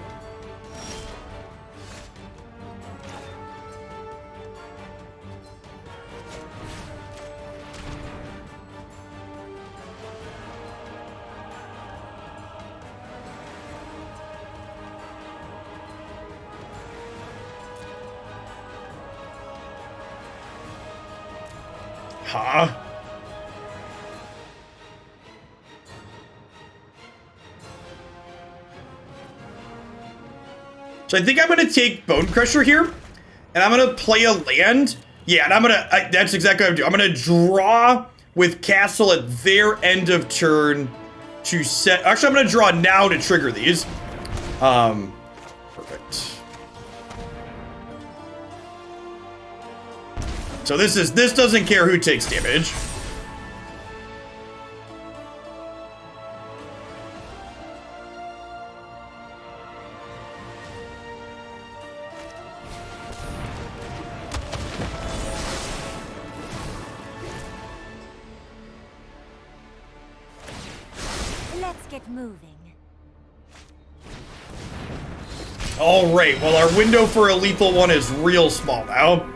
Huh? So I think I'm gonna take Bone Crusher here, and I'm gonna play a land. Yeah, and that's exactly what I'm doing. I'm gonna draw with Castle at their end of turn to set. Actually, I'm gonna draw now to trigger these. Perfect. So this doesn't care who takes damage. Let's get moving. All right, well, our window for a lethal one is real small now.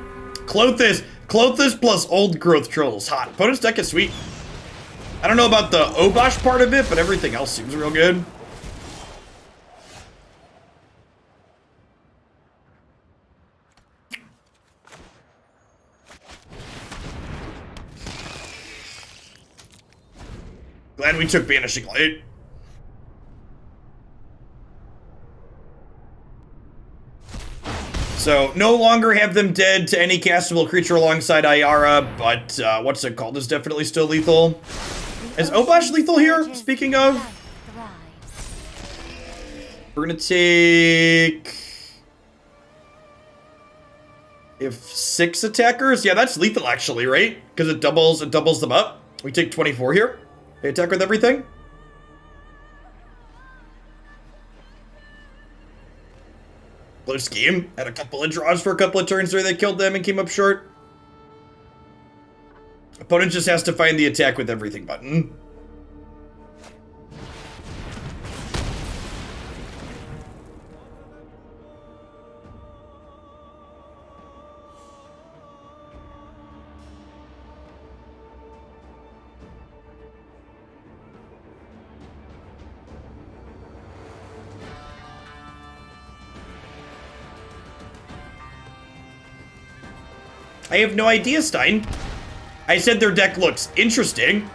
Clothis plus Old Growth Troll is hot. Opponent's deck is sweet. I don't know about the Obosh part of it, but everything else seems real good. Glad we took Banishing Light. So no longer have them dead to any castable creature alongside Ayara, but what's it called is definitely still lethal. Is Obosh lethal here? Speaking of, we're gonna take if 6 attackers. Yeah, that's lethal actually, right? Because it doubles them up. We take 24 here. They attack with everything. Blue scheme had a couple of draws for a couple of turns there. They killed them and came up short. Opponent just has to find the attack with everything button. I have no idea, Stein. I said their deck looks interesting.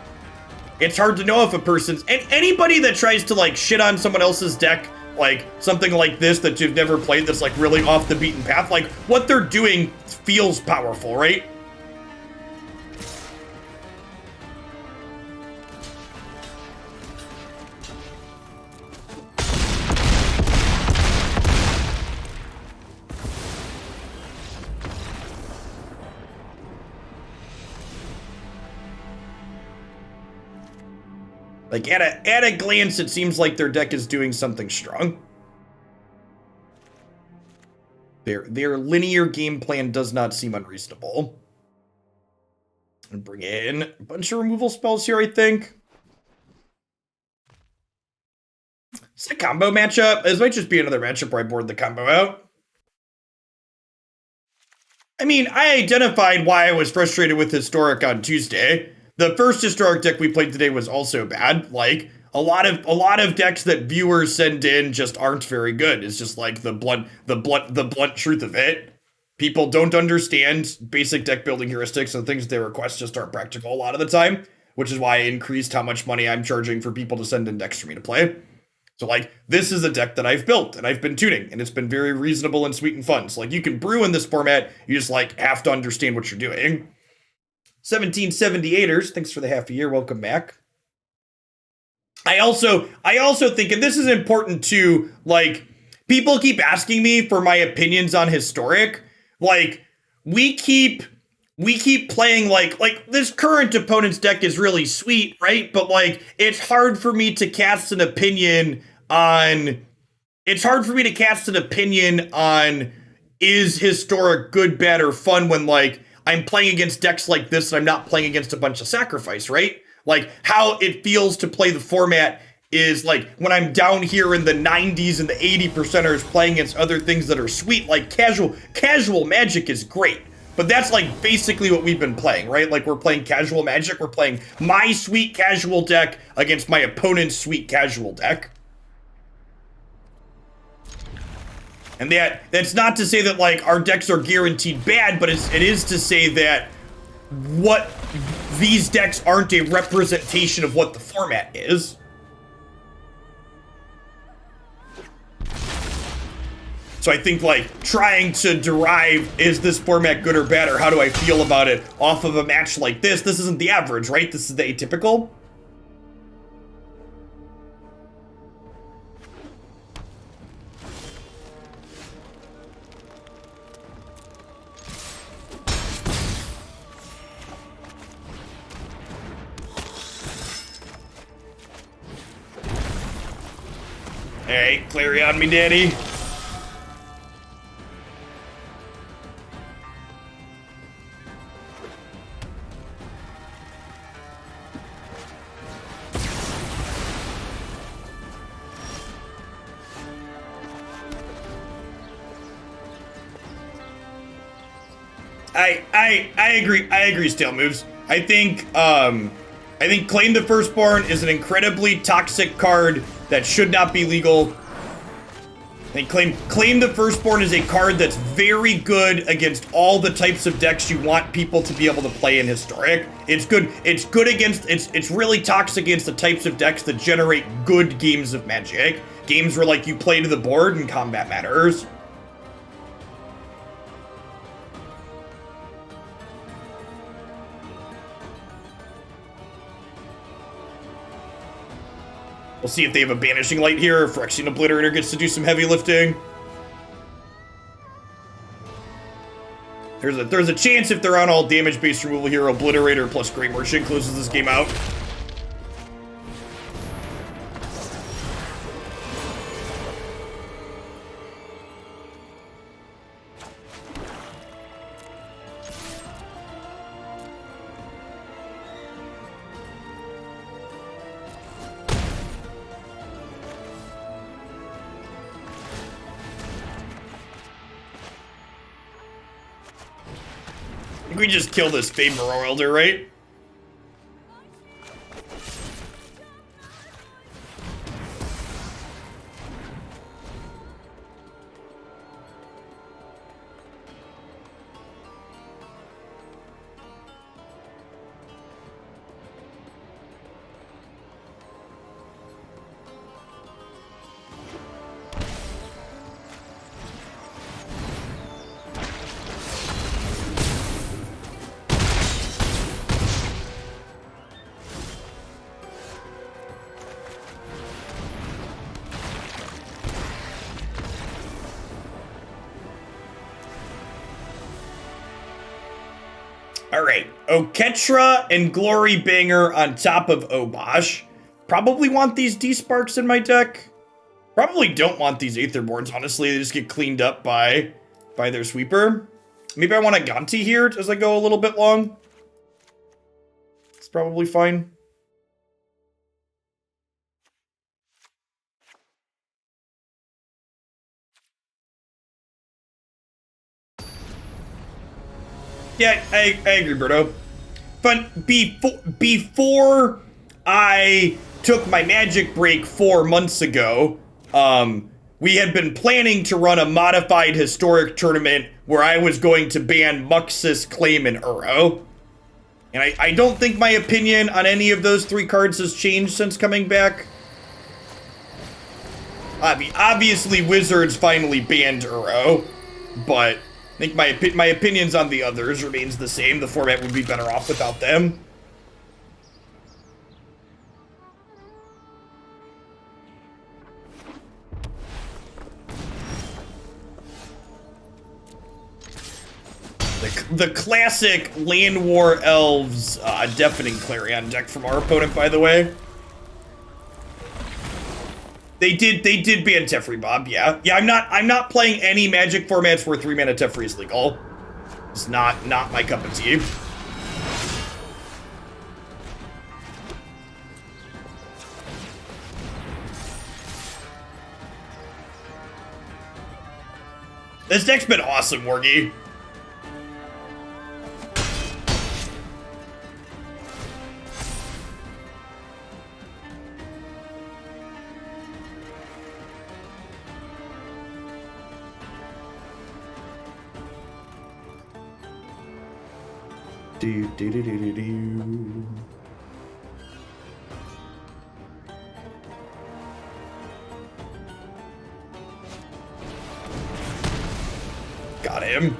It's hard to know if a person's... And anybody that tries to, like, shit on someone else's deck, like, something like this that you've never played that's, like, really off the beaten path, like, what they're doing feels powerful, right? Like, at a glance, it seems like their deck is doing something strong. Their linear game plan does not seem unreasonable. And bring in a bunch of removal spells here, I think. It's a combo matchup. This might just be another matchup where I board the combo out. I mean, I identified why I was frustrated with Historic on Tuesday. The first Historic deck we played today was also bad. Like, a lot of decks that viewers send in just aren't very good. It's just like the blunt truth of it. People don't understand basic deck building heuristics, and things they request just aren't practical a lot of the time, which is why I increased how much money I'm charging for people to send in decks for me to play. So, like, this is a deck that I've built and I've been tuning, and it's been very reasonable and sweet and fun. So, like, you can brew in this format, you just, like, have to understand what you're doing. 1778ers, thanks for the half a year, welcome back. I also think, and this is important too, like, people keep asking me for my opinions on Historic. Like, we keep playing like this current opponent's deck is really sweet, right? But, like, it's hard for me to cast an opinion on, is Historic good, bad, or fun when, like, I'm playing against decks like this and I'm not playing against a bunch of sacrifice, right? Like, how it feels to play the format is, like, when I'm down here in the 90s and the 80%ers playing against other things that are sweet, like casual Magic is great. But that's, like, basically what we've been playing, right? Like, we're playing casual Magic, we're playing my sweet casual deck against my opponent's sweet casual deck. And that's not to say that, like, our decks are guaranteed bad, but it is to say that what these decks aren't a representation of what the format is. So I think, like, trying to derive, is this format good or bad, or how do I feel about it off of a match like this? This isn't the average, right? This is the atypical. Hey, Clary on me, daddy. I agree, Stale moves. I think Claim the Firstborn is an incredibly toxic card that should not be legal. I think Claim the Firstborn is a card that's very good against all the types of decks you want people to be able to play in Historic. It's good against, it's really toxic against the types of decks that generate good games of Magic. Games where, like, you play to the board and combat matters. We'll see if they have a Banishing Light here, or Phyrexian Obliterator gets to do some heavy lifting. There's a chance if they're on all damage-based removal here, Obliterator plus Grey Merchant closes this game out. I think we just kill this Fade Morrow Elder, right? Alright, Oketra and Glory Banger on top of Obosh. Probably want these Desparks in my deck. Probably don't want these Aetherborns, honestly. They just get cleaned up by their sweeper. Maybe I want a Gonti here as I go a little bit long. It's probably fine. Yeah, I agree, Berto. But before I took my magic break 4 months ago, we had been planning to run a modified historic tournament where I was going to ban Muxus, Claim, and Uro. And I don't think my opinion on any of those 3 cards has changed since coming back. I mean, obviously Wizards finally banned Uro, but I think my opinions on the others remains the same. The format would be better off without them. The classic Land War Elves Deafening Clarion deck from our opponent, by the way. They did ban Teferi, Bob, yeah. Yeah, I'm not playing any Magic formats where 3-mana Teferi is legal. It's not my cup of tea. This deck's been awesome, Wargy. Do, do, do, do, do, do. Got him.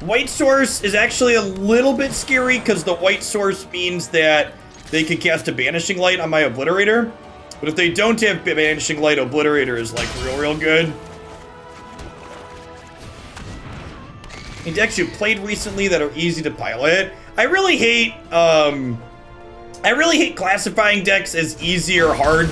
White Source is actually a little bit scary because the White Source means that they can cast a Banishing Light on my Obliterator. But if they don't have Banishing Light, Obliterator is like real good. Decks you played recently that are easy to pilot. I really hate classifying decks as easy or hard.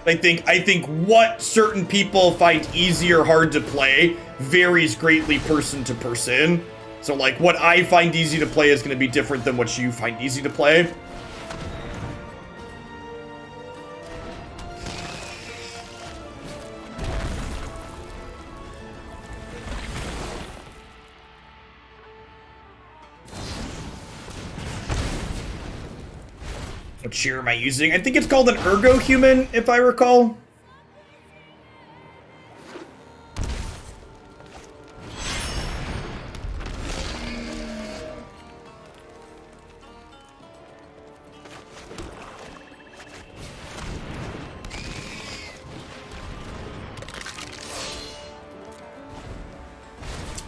I think what certain people find easy or hard to play varies greatly person to person. So like what I find easy to play is going to be different than what you find easy to play. What cheer am I using? I think it's called an Ergo Human, if I recall.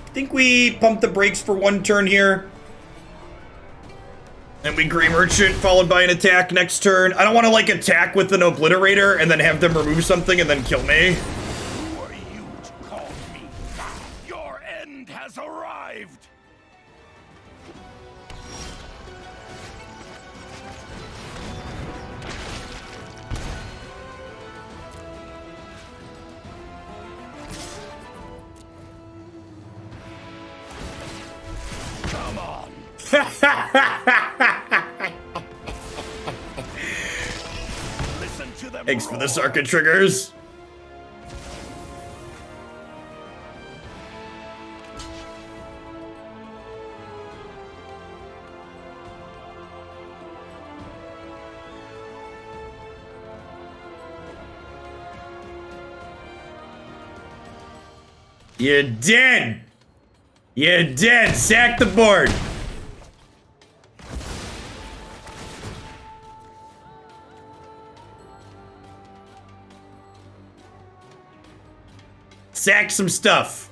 I think we pump the brakes for 1 turn here. And we Grey Merchant followed by an attack next turn. I don't want to like attack with an Obliterator and then have them remove something and then kill me. Who are you to call me? Your end has arrived! Come on! Listen to them. Thanks for the roar. circuit triggers. You're dead! You're dead! Sack the board! Sack some stuff.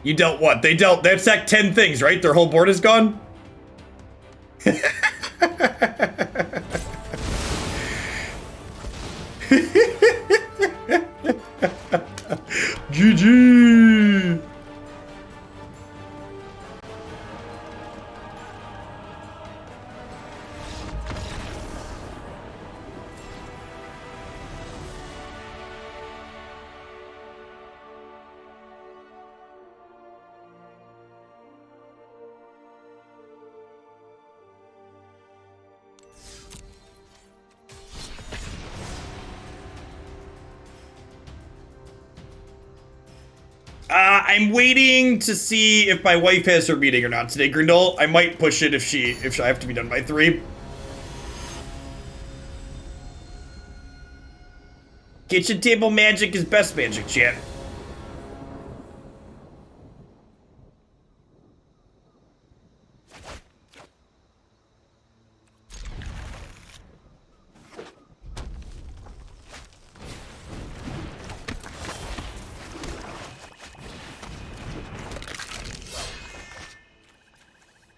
You dealt what? They sacked 10 things, right? Their whole board is gone? GG! I'm waiting to see if my wife has her meeting or not today, Grindel. I might push it if I have to be done by 3. Kitchen table magic is best magic, chat.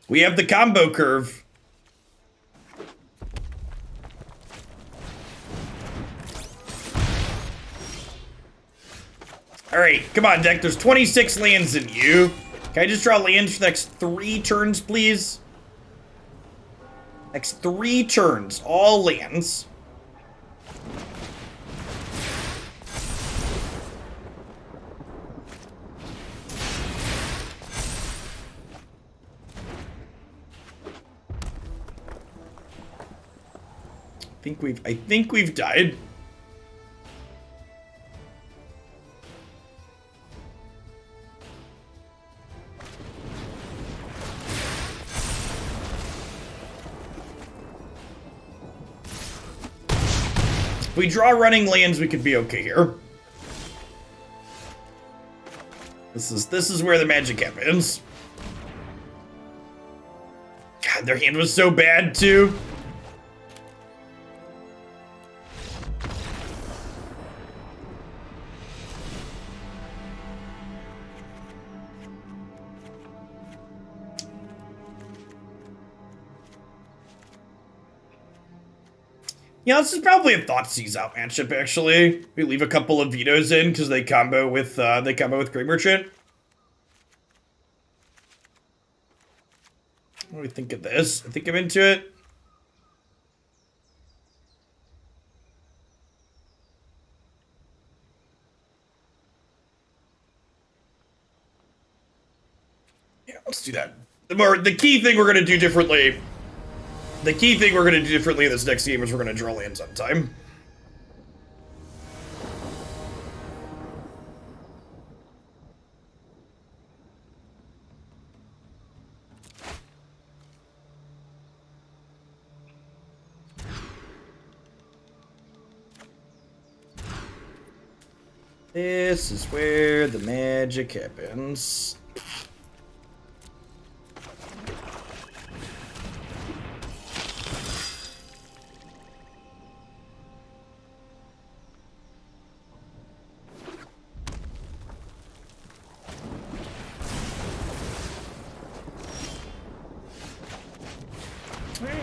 We have the combo curve. All right, come on, deck. There's 26 lands in you. Can I just draw lands for the next 3 turns, please? Next 3 turns, all lands. I think we've died. If we draw running lands, we could be okay here. This is where the magic happens. God, their hand was so bad too. Yeah, this is probably a Thoughtseize out matchup, actually. We leave a couple of Vitos in because they combo with Grey Merchant. What do we think of this? I think I'm into it. Yeah, let's do that. The key thing we're gonna do differently. The key thing we're going to do differently in this next game is we're going to draw lands on time. This is where the magic happens.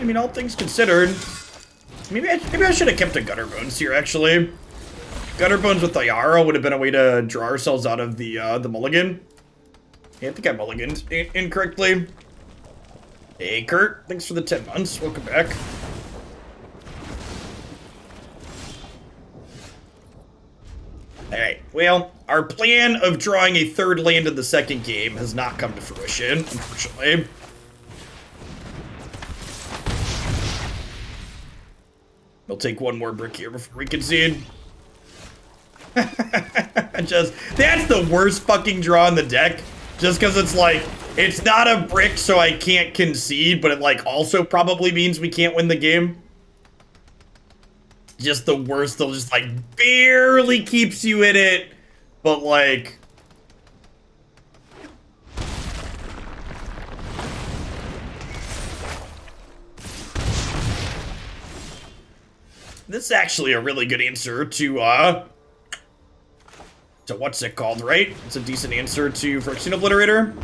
I mean, all things considered, maybe I should have kept a Gutterbones here, actually. Gutterbones with Ayara would have been a way to draw ourselves out of the mulligan. Yeah, I think I mulliganed incorrectly. Hey, Kurt. Thanks for the 10 months. Welcome back. Alright, well, our plan of drawing a third land in the second game has not come to fruition, unfortunately. We'll take one more brick here before we concede. That's the worst fucking draw in the deck. Just because it's like, it's not a brick, so I can't concede, but it like also probably means we can't win the game. Just the worst. They'll just like barely keeps you in it, but like. This is actually a really good answer to what's it called, right? It's a decent answer to Phyrexian Obliterator.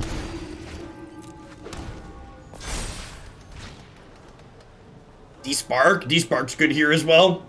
Despark. Despark's good here as well.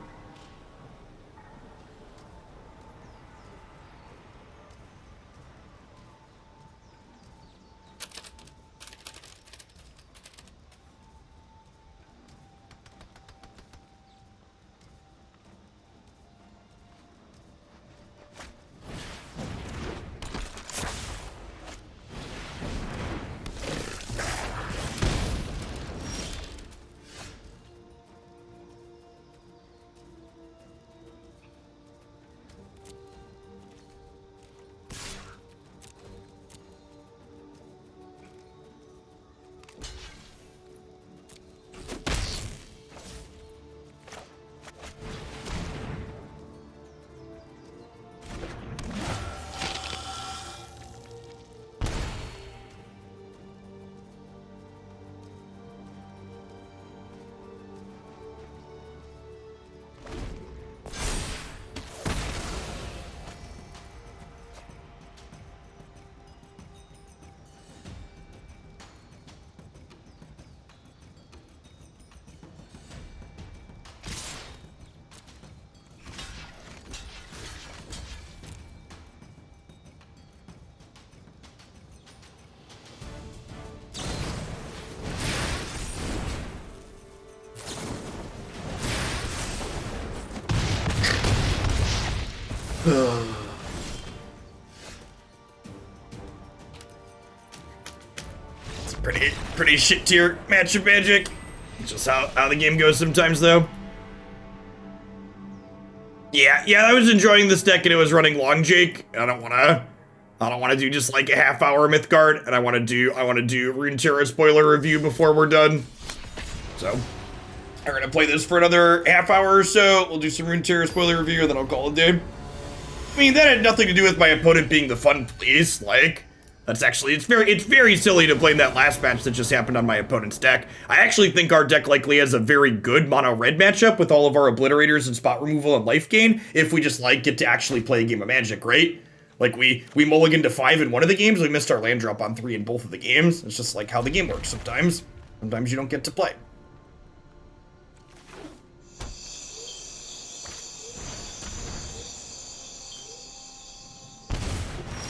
It's a pretty shit tier match of Magic. It's just how the game goes sometimes, though. Yeah, I was enjoying this deck, and it was running Long Jake. I don't wanna do just like a half-hour Mythgard, and I wanna do Runeterra spoiler review before we're done. So we're gonna play this for another half hour or so. We'll do some Runeterra spoiler review, and then I'll call it a day. I mean, that had nothing to do with my opponent being the fun police. Like, that's actually, it's very silly to blame that last match that just happened on my opponent's deck. I actually think our deck likely has a very good mono red matchup with all of our obliterators and spot removal and life gain if we just like get to actually play a game of Magic, right? Like we mulliganed to 5 in one of the games, we missed our land drop on 3 in both of the games. It's just like how the game works sometimes. Sometimes you don't get to play.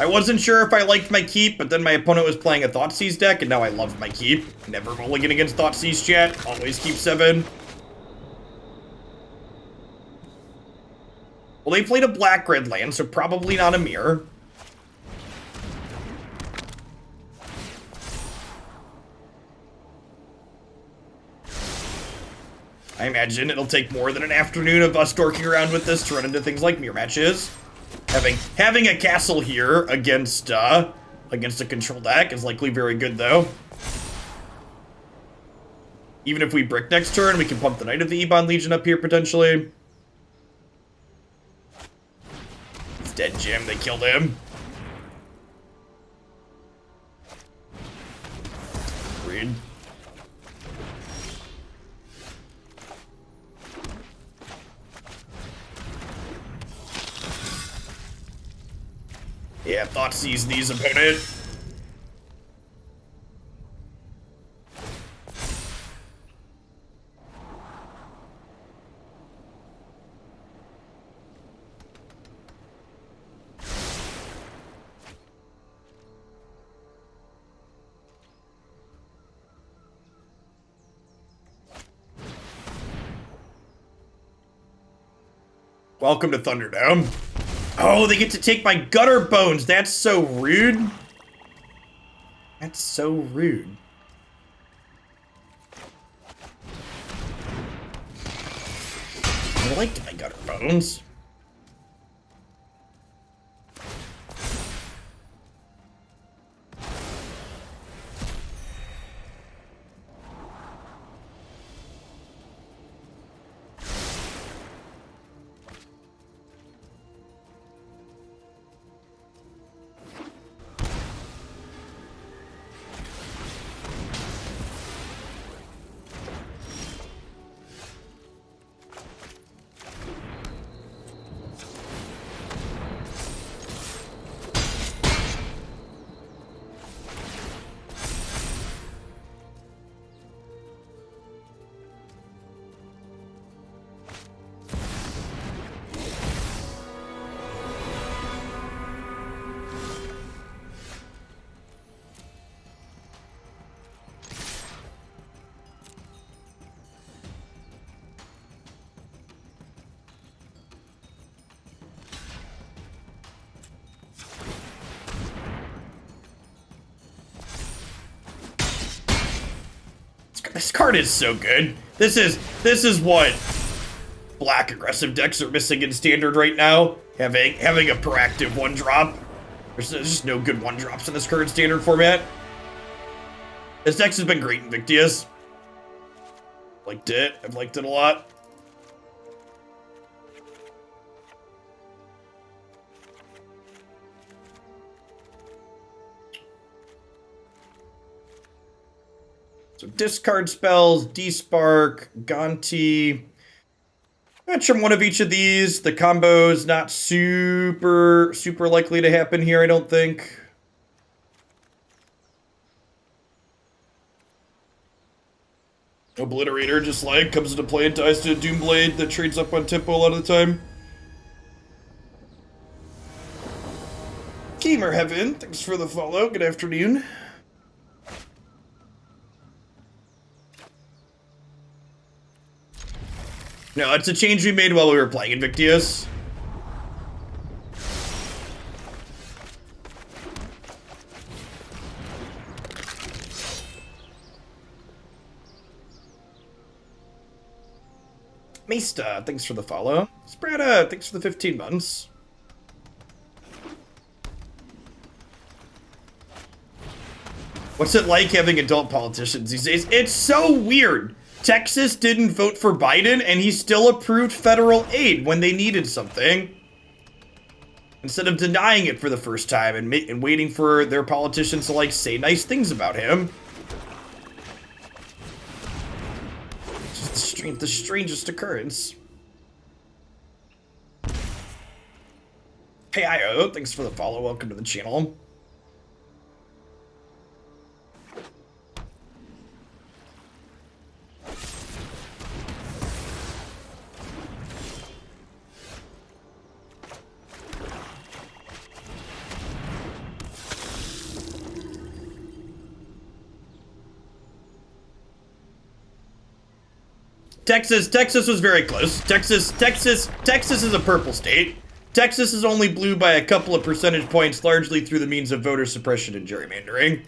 I wasn't sure if I liked my keep, but then my opponent was playing a Thoughtseize deck, and now I love my keep. Never mulligan against Thoughtseize, chat. Always keep 7. Well, they played a black-red land, so probably not a mirror. I imagine it'll take more than an afternoon of us dorking around with this to run into things like mirror matches. Having a castle here against a control deck is likely very good, though. Even if we brick next turn, we can pump the Knight of the Ebon Legion up here, potentially. It's dead, Jim. They killed him. Read. Yeah, Thoughtseize these, opponent. Welcome to Thunderdome. Oh, they get to take my Gutterbones. That's so rude. That's so rude. I liked my Gutterbones. This card is so good. This is what black aggressive decks are missing in Standard right now. Having a proactive 1-drop. There's just no good 1-drops in this current Standard format. This deck has been great in Victius. Liked it. I've liked it a lot. So discard spells, Despark, Gonti. From one of each of these. The combo's not super likely to happen here, I don't think. Obliterator just like comes into play and ties to a Doomblade that trades up on tempo a lot of the time. Gamer Heaven, thanks for the follow. Good afternoon. No, it's a change we made while we were playing Invictus. Mista, thanks for the follow. Sprata, thanks for the 15 months. What's it like having adult politicians these days? It's so weird. Texas didn't vote for Biden, and he still approved federal aid when they needed something. Instead of denying it for the first time and waiting for their politicians to, like, say nice things about him. It's just the strangest occurrence. Hey, IO, thanks for the follow. Welcome to the channel. Texas was very close. Texas is a purple state. Texas is only blue by a couple of percentage points, largely through the means of voter suppression and gerrymandering.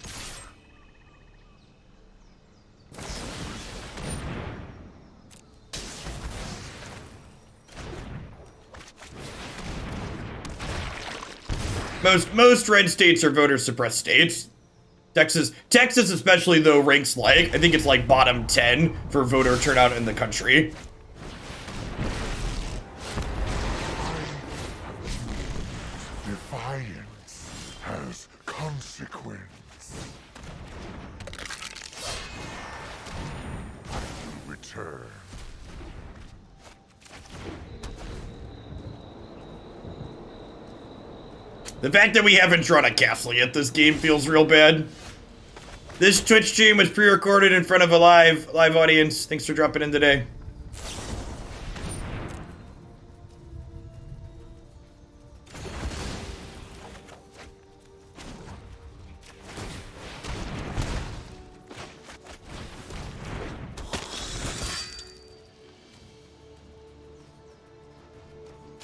Most red states are voter suppressed states. Texas especially, though, ranks like, I think it's like bottom 10 for voter turnout in the country. Defiance has consequence. I will return. The fact that we haven't drawn a castle yet this game feels real bad. This Twitch stream was pre-recorded in front of a live audience. Thanks for dropping in today.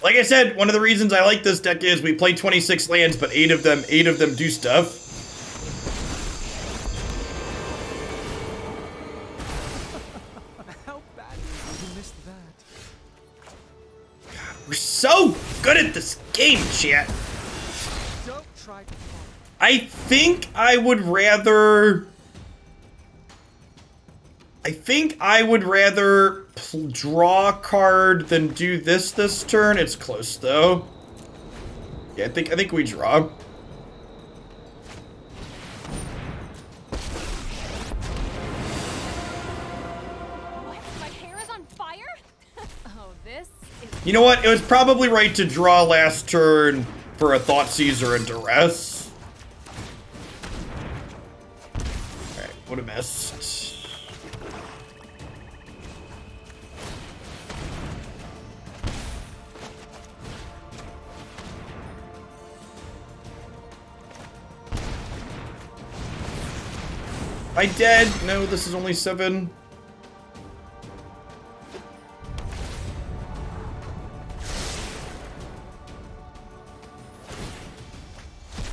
Like I said, one of the reasons I like this deck is we play 26 lands, but 8 of them do stuff. How badly did you miss that? We're so good at this game, chat. Don't try to follow. I think I would rather draw a card than do this turn. It's close though. Yeah, I think we draw. What? My hair is on fire? Oh, this is... You know what? It was probably right to draw last turn for a Thoughtseize or a Duress. Alright, what a mess. Am I dead? No, this is only 7.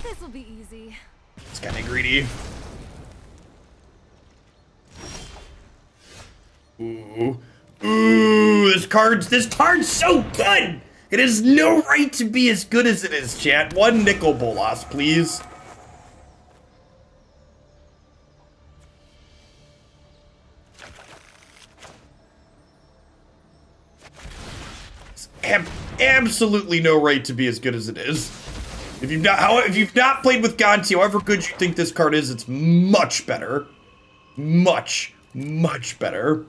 This will be easy. It's kind of greedy. Ooh. Ooh, this card's so good! It has no right to be as good as it is, chat. 1 nickel bolas, please. Absolutely no right to be as good as it is. If you've not played with Gonti, however good you think this card is, it's much better. Much better.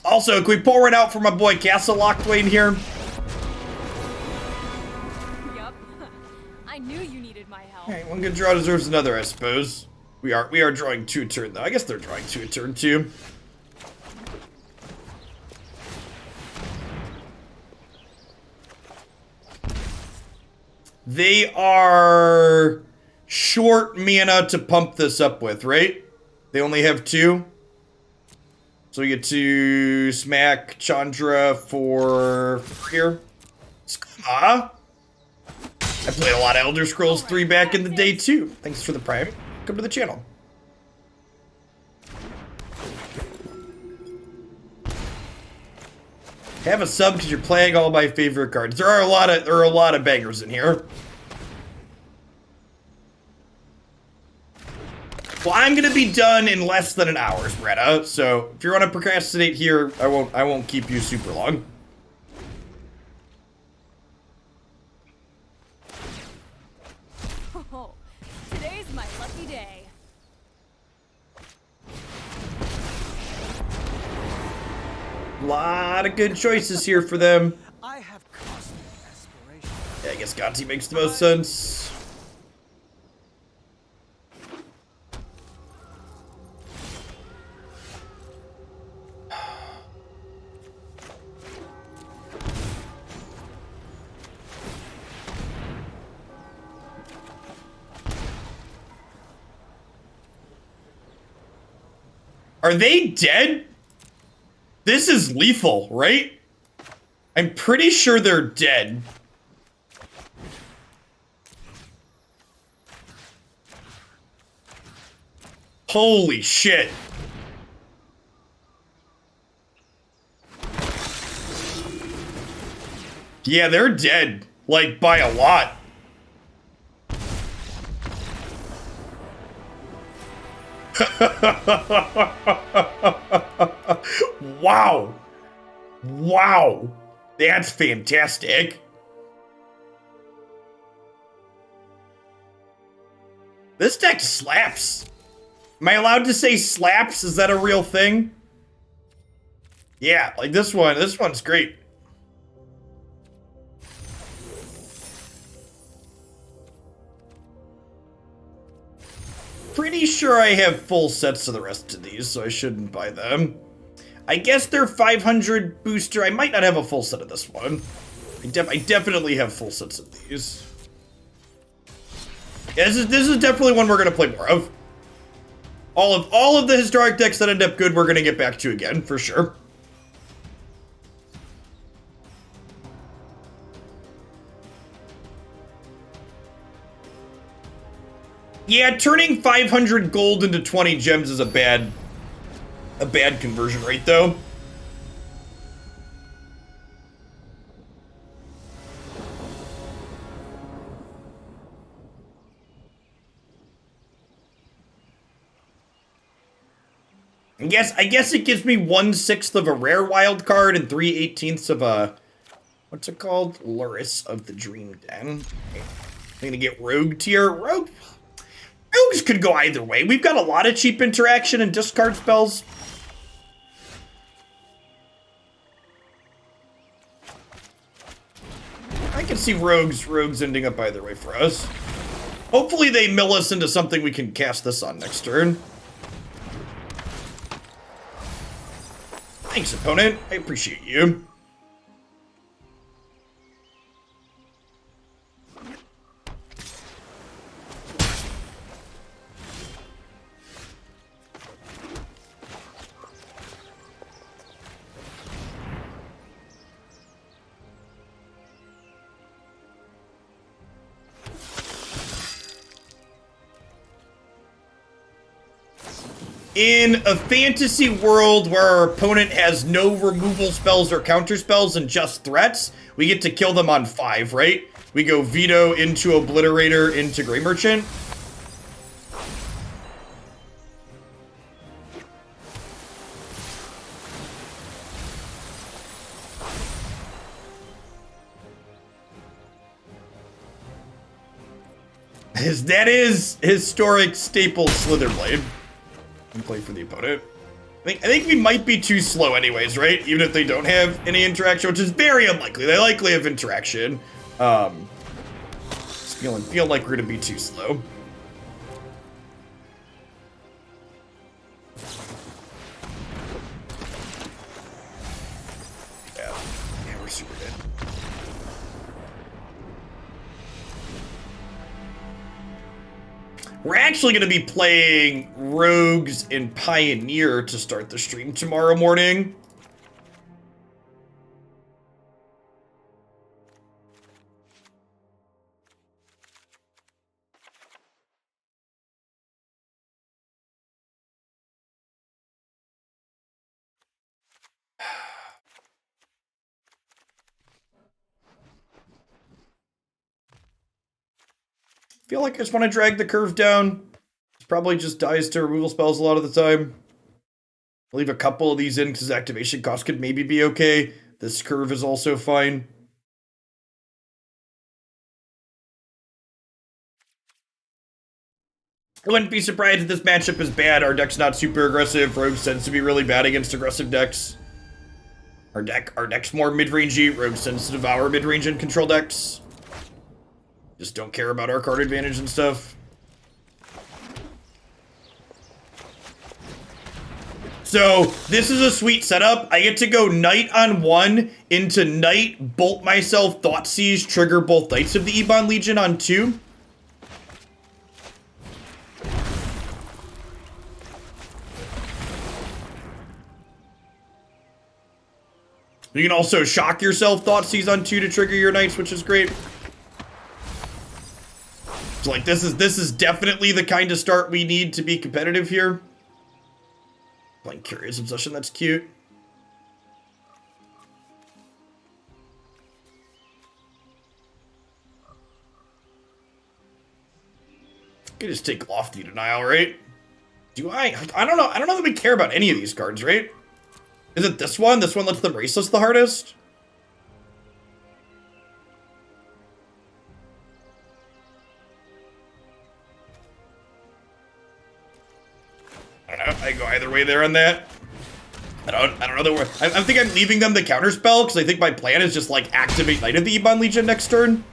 Also, can we pour it out for my boy Castle Locthwain here? Yup. I knew you needed my help. Alright, one good draw deserves another, I suppose. We are drawing 2 a turn though. I guess they're drawing 2 a turn too. They are short mana to pump this up with, right? They only have 2. So we get to smack Chandra for here. I played a lot of Elder Scrolls 3 back in the day too. Thanks for the prime. Come to the channel. Have a sub because you're playing all my favorite cards. There are a lot of bangers in here. Well, I'm gonna be done in less than an hour, Bretta. So if you want to procrastinate here, I won't keep you super long. Oh, today's my lucky day. Lot of good choices here for them. I have constant aspiration. Yeah, I guess Gonti makes the most sense. Are they dead? This is lethal, right? I'm pretty sure they're dead. Holy shit. Yeah, they're dead. Like, by a lot. Wow. Wow. That's fantastic. This deck slaps. Am I allowed to say slaps? Is that a real thing? Yeah, like this one's great. Pretty sure I have full sets of the rest of these, so I shouldn't buy them. I guess they're 500 booster. I might not have a full set of this one. I definitely have full sets of these. Yeah, this is definitely one we're gonna play more of. All of the historic decks that end up good, we're gonna get back to again for sure. Yeah, turning 500 gold into 20 gems is a bad conversion rate, though. I guess it gives me 1/6 of a rare wild card and 3/18 of a, what's it called? Luris of the Dream Den. Okay. I'm gonna get Rogue tier. Rogues could go either way. We've got a lot of cheap interaction and discard spells. I can see rogues ending up either way for us. Hopefully they mill us into something we can cast this on next turn. Thanks, opponent. I appreciate you. In a fantasy world where our opponent has no removal spells or counter spells and just threats, we get to kill them on 5, right? We go Vito into Obliterator into Grey Merchant. That is historic staple Slitherblade. And play for the opponent. I think we might be too slow anyways, right? Even if they don't have any interaction, which is very unlikely. They likely have interaction. Just feel like we're gonna be too slow. Yeah, we're super dead. We're actually going to be playing Rogues and Pioneer to start the stream tomorrow morning. Feel like I just want to drag the curve down. It probably just dies to removal spells a lot of the time. I'll leave a couple of these in because activation cost could maybe be okay. This curve is also fine. I wouldn't be surprised if this matchup is bad. Our deck's not super aggressive. Rogues tends to be really bad against aggressive decks. Our deck's more mid-rangey. Rogues tends to devour mid-range and control decks. Just don't care about our card advantage and stuff. So, this is a sweet setup. I get to go Knight on 1 into Knight, bolt myself, Thoughtseize, trigger both Knights of the Ebon Legion on 2. You can also shock yourself, Thoughtseize on 2 to trigger your Knights, which is great. So like this is definitely the kind of start we need to be competitive here. Playing Curious Obsession, that's cute. I could just take Lofty Denial, right? Do I don't know. I don't know that we care about any of these cards, right? Is it this one? This one lets them race us the hardest? I don't know. I go either way there on that. I don't know that we're... I think I'm leaving them the counterspell because I think my plan is just like activate Knight of the Ebon Legion next turn.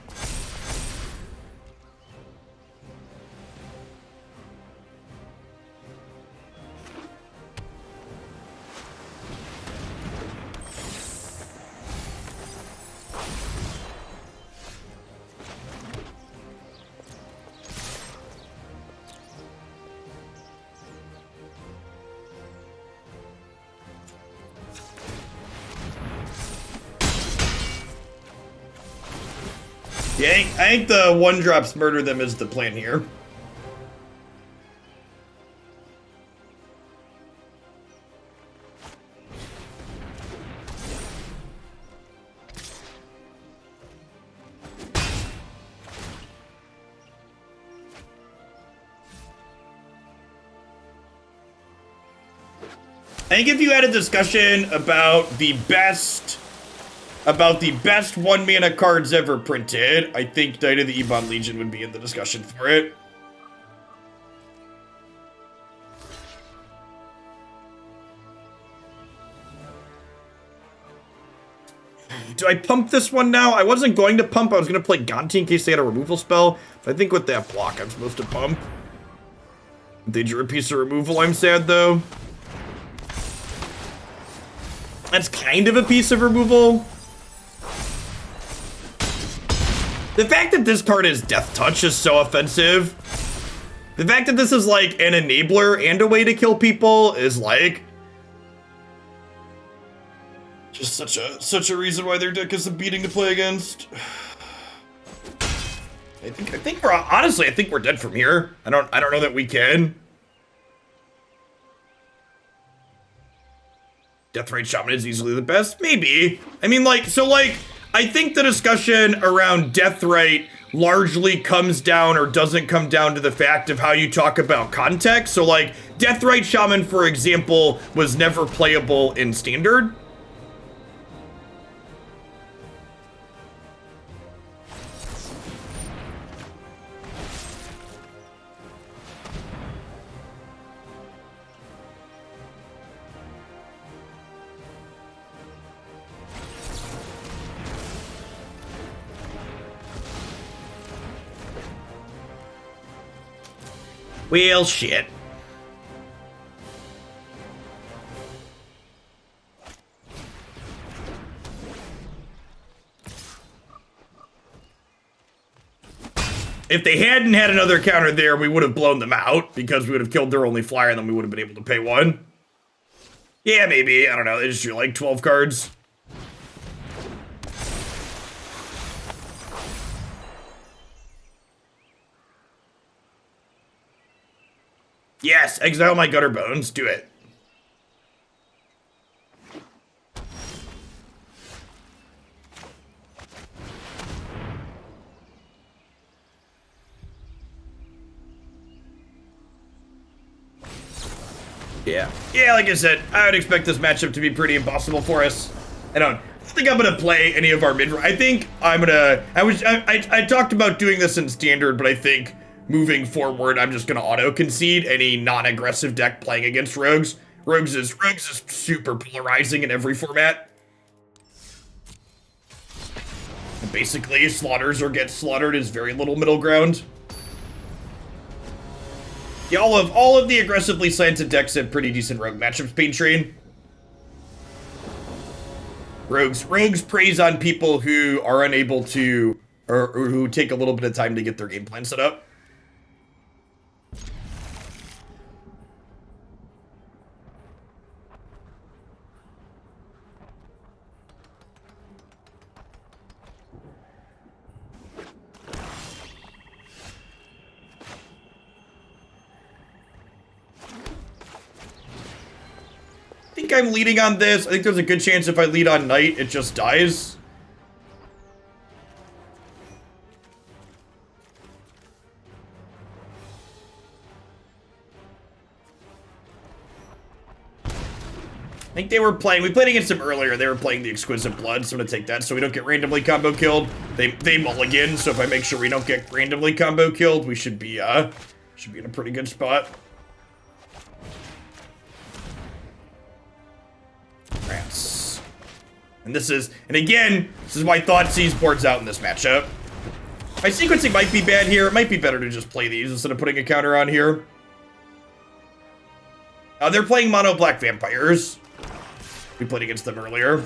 Yeah, I think the 1-drops murder them is the plan here. I think if you had a discussion about the best one mana cards ever printed, I think Knight of the Ebon Legion would be in the discussion for it. Do I pump this one now? I wasn't going to pump. I was going to play Gonti in case they had a removal spell. But I think with that block, I'm supposed to pump. They drew a piece of removal. I'm sad, though. That's kind of a piece of removal. The fact that this card is Death Touch is so offensive. The fact that this is like an enabler and a way to kill people is like just such a reason why their deck is beating to play against. I think we're honestly, I think we're dead from here. I don't know that we can. Deathrite Shaman is easily the best, maybe. I mean, like, so like, I think the discussion around Deathrite largely comes down or doesn't come down to the fact of how you talk about context. So like, Deathrite Shaman, for example, was never playable in Standard. Well, shit. If they hadn't had another counter there, we would have blown them out because we would have killed their only flyer and then we would have been able to pay one. Yeah, maybe. I don't know. They just drew like 12 cards. Yes, exile my Gutterbones. Do it. Yeah. Yeah, like I said, I would expect this matchup to be pretty impossible for us. I don't think I'm gonna play any of our mid. I think I'm gonna. I talked about doing this in Standard, but I think moving forward, I'm just gonna auto concede any non-aggressive deck playing against Rogues. Rogues is super polarizing in every format. And basically, slaughters or get slaughtered is very little middle ground. Yeah, all of the aggressively slanted decks have pretty decent rogue matchups. Pain Train. Rogues preys on people who are unable to, or who take a little bit of time to get their game plan set up. I think I'm leading on this. I think there's a good chance if I lead on Knight, it just dies. I think they were playing, we played against them earlier, they were playing the Exquisite Blood, so I'm gonna take that so we don't get randomly combo killed. They mulligan, so if I make sure we don't get randomly combo killed, we should be in a pretty good spot. Rats. And again, this is why Thoughtseize boards out in this matchup. My sequencing might be bad here. It might be better to just play these instead of putting a counter on here. They're playing mono black vampires. We played against them earlier.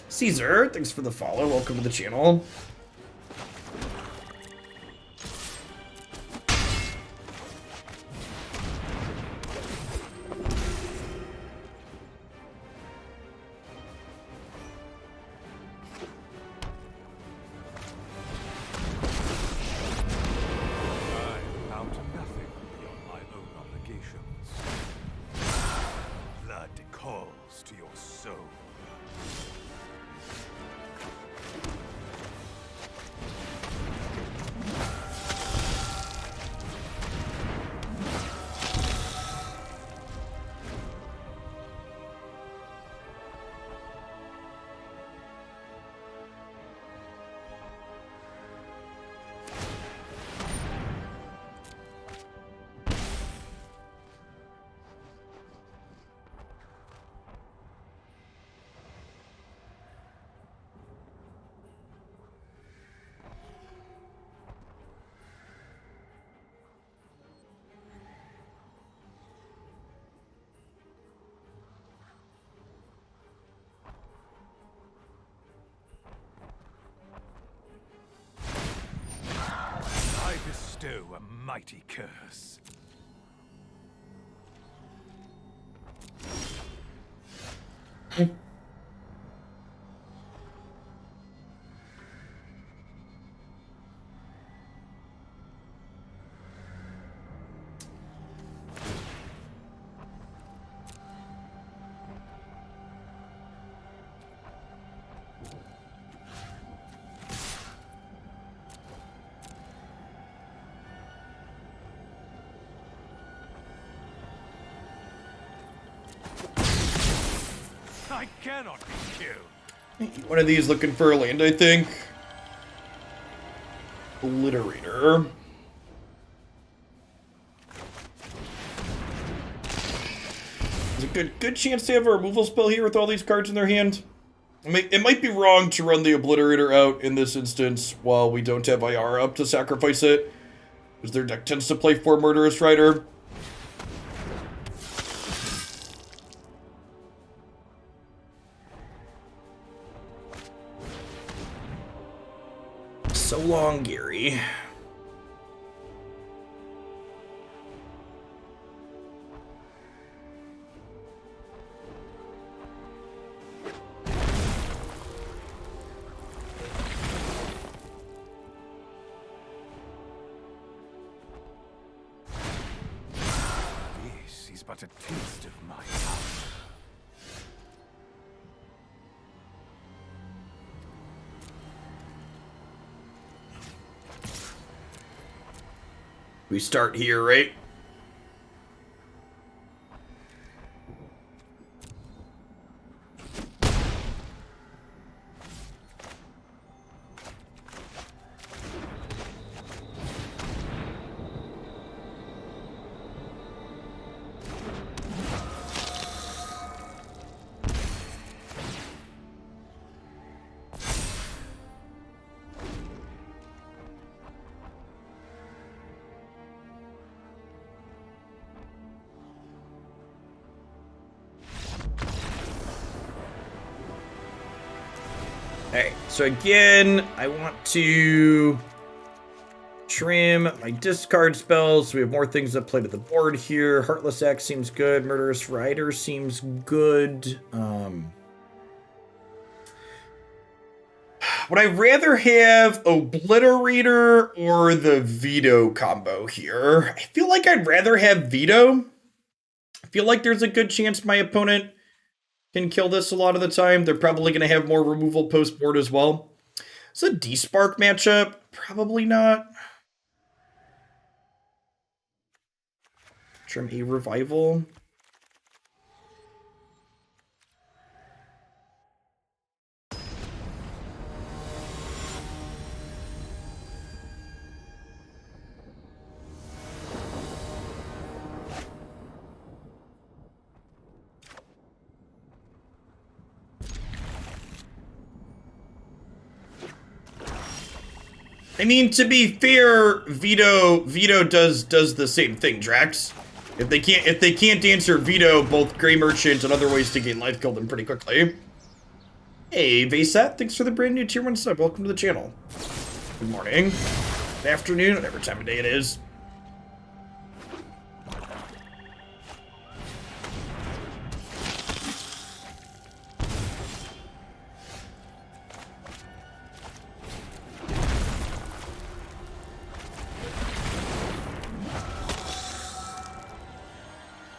Caesar, thanks for the follow. Welcome to the channel. bestow a mighty curse. I cannot be killed. One of these looking for a land, I think. Obliterator. There's a good chance they have a removal spell here with all these cards in their hand. It might be wrong to run the Obliterator out in this instance while we don't have Ayara up to sacrifice it, because their deck tends to play 4 Murderous Rider. So long, Gary. This is but a taste of my power. We start here, right? Alright, so again, I want to trim my discard spells so we have more things that play to the board here. Heartless Act seems good. Murderous Rider seems good. Would I rather have Obliterator or the Vito combo here? I feel like I'd rather have Vito. I feel like there's a good chance my opponent can kill this a lot of the time. They're probably going to have more removal post board as well. Is a Despark matchup? Probably not. Trim a Revival. I mean, to be fair, Vito does the same thing, Drax. If they can't answer Vito, both Grey Merchant and other ways to gain life kill them pretty quickly. Hey, Vaset, thanks for the brand new tier 1 sub. Welcome to the channel. Good morning, good afternoon, whatever time of day it is.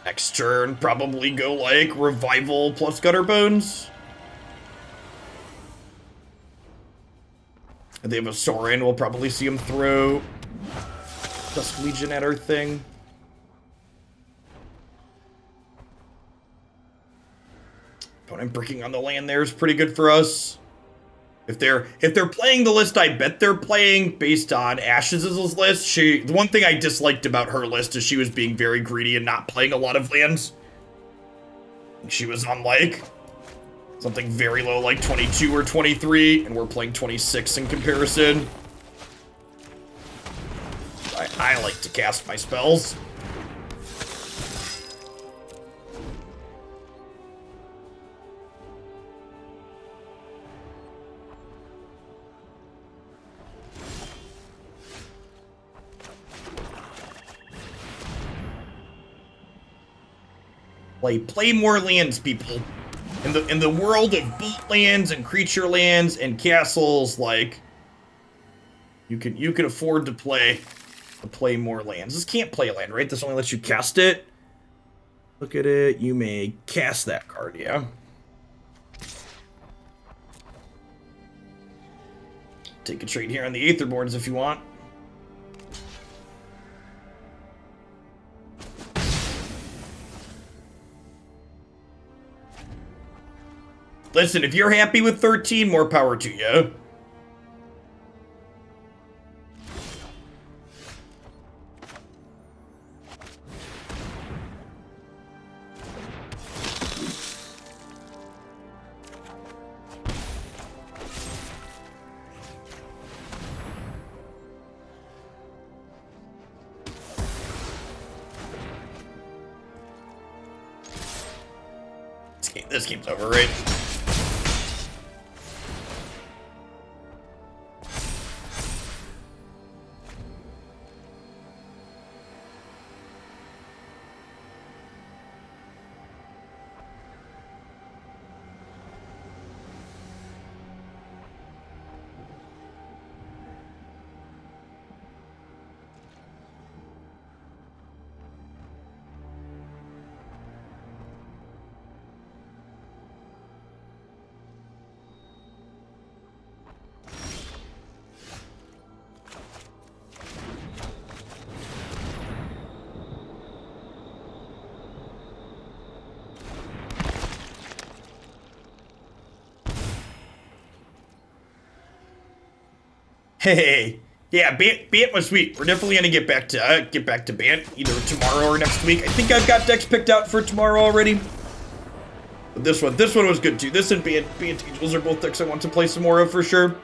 Next turn, probably go like Revival plus Gutterbones. If they have a Sorin, we'll probably see him throw Dusk Legion at our thing. Opponent bricking on the land there is pretty good for us. If they're playing the list I bet they're playing based on Ashes' list, the one thing I disliked about her list is she was being very greedy and not playing a lot of lands. She was on like something very low, like 22 or 23, and we're playing 26 in comparison. I like to cast my spells. Play more lands, people. In the world of bolt lands and creature lands and castles, like you can afford to play more lands. This can't play a land, right? This only lets you cast it. Look at it. You may cast that card, yeah. Take a trade here on the Aetherborns if you want. Listen, if you're happy with 13, more power to you. This game's over, right? Hey, yeah, Bant was sweet. We're definitely gonna get back to Bant either tomorrow or next week. I think I've got decks picked out for tomorrow already. But this one was good too. This and Bant Angels are both decks I want to play some more of for sure.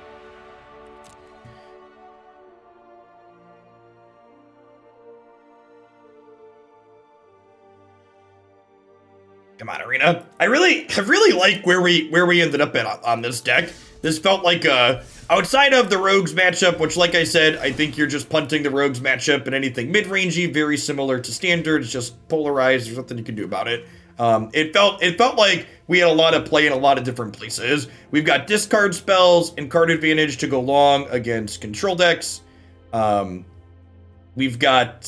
Come on, Arena. I really like where we ended up at on this deck. This felt like outside of the Rogues matchup, which, like I said, I think you're just punting the Rogues matchup and anything mid-rangey, very similar to Standard. It's just polarized. There's nothing you can do about it. It felt like we had a lot of play in a lot of different places. We've got discard spells and card advantage to go long against control decks. We've got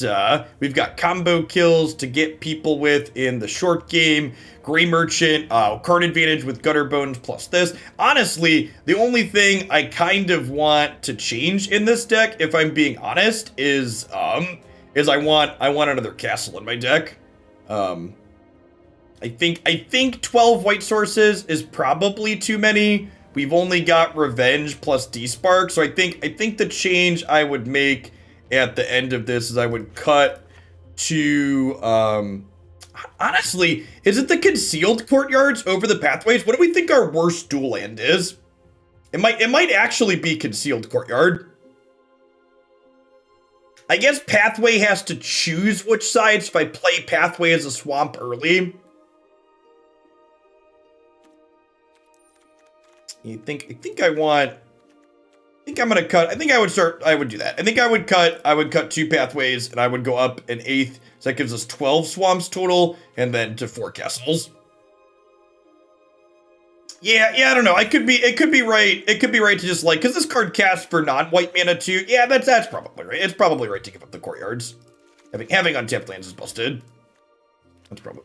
combo kills to get people with in the short game. Gray Merchant, card advantage with Gutterbones plus this. Honestly, the only thing I kind of want to change in this deck, if I'm being honest, is I want another castle in my deck. I think 12 white sources is probably too many. We've only got Revenge plus Despark, so I think the change I would make at the end of this is I would cut to honestly, is it the Concealed Courtyards over the Pathways? What do we think our worst dual land is? It might actually be Concealed Courtyard. I guess Pathway has to choose which sides if I play Pathway as a swamp early. I think I'm gonna cut. I think I would do that. I think I would cut 2 pathways and I would go up an 8th. So that gives us 12 swamps total and then to 4 castles. Yeah, I don't know. It could be right. It could be right to just like, cause this card casts for non-white mana too. Yeah, that's probably right. It's probably right to give up the courtyards. Having untapped lands is busted.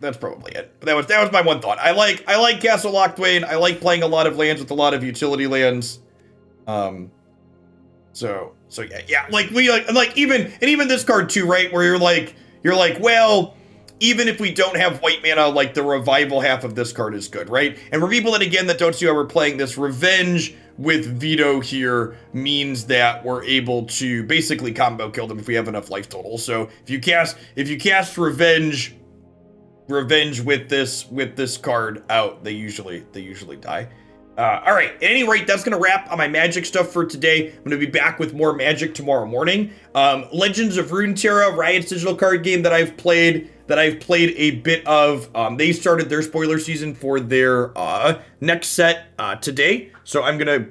That's probably it. But that was my one thought. I like Castle Locthwain. I like playing a lot of lands with a lot of utility lands. So yeah, like even this card too, right? Where you're like, well, even if we don't have white mana, like the revival half of this card is good, right? And for people that don't see how we're playing this, Revenge with Vito here means that we're able to basically combo kill them if we have enough life total. So if you cast Revenge with this card out, they usually die. All right, at any rate, that's going to wrap on my Magic stuff for today. I'm going to be back with more Magic tomorrow morning. Legends of Runeterra, Riot's digital card game that I've played a bit of. They started their spoiler season for their next set today. So I'm going to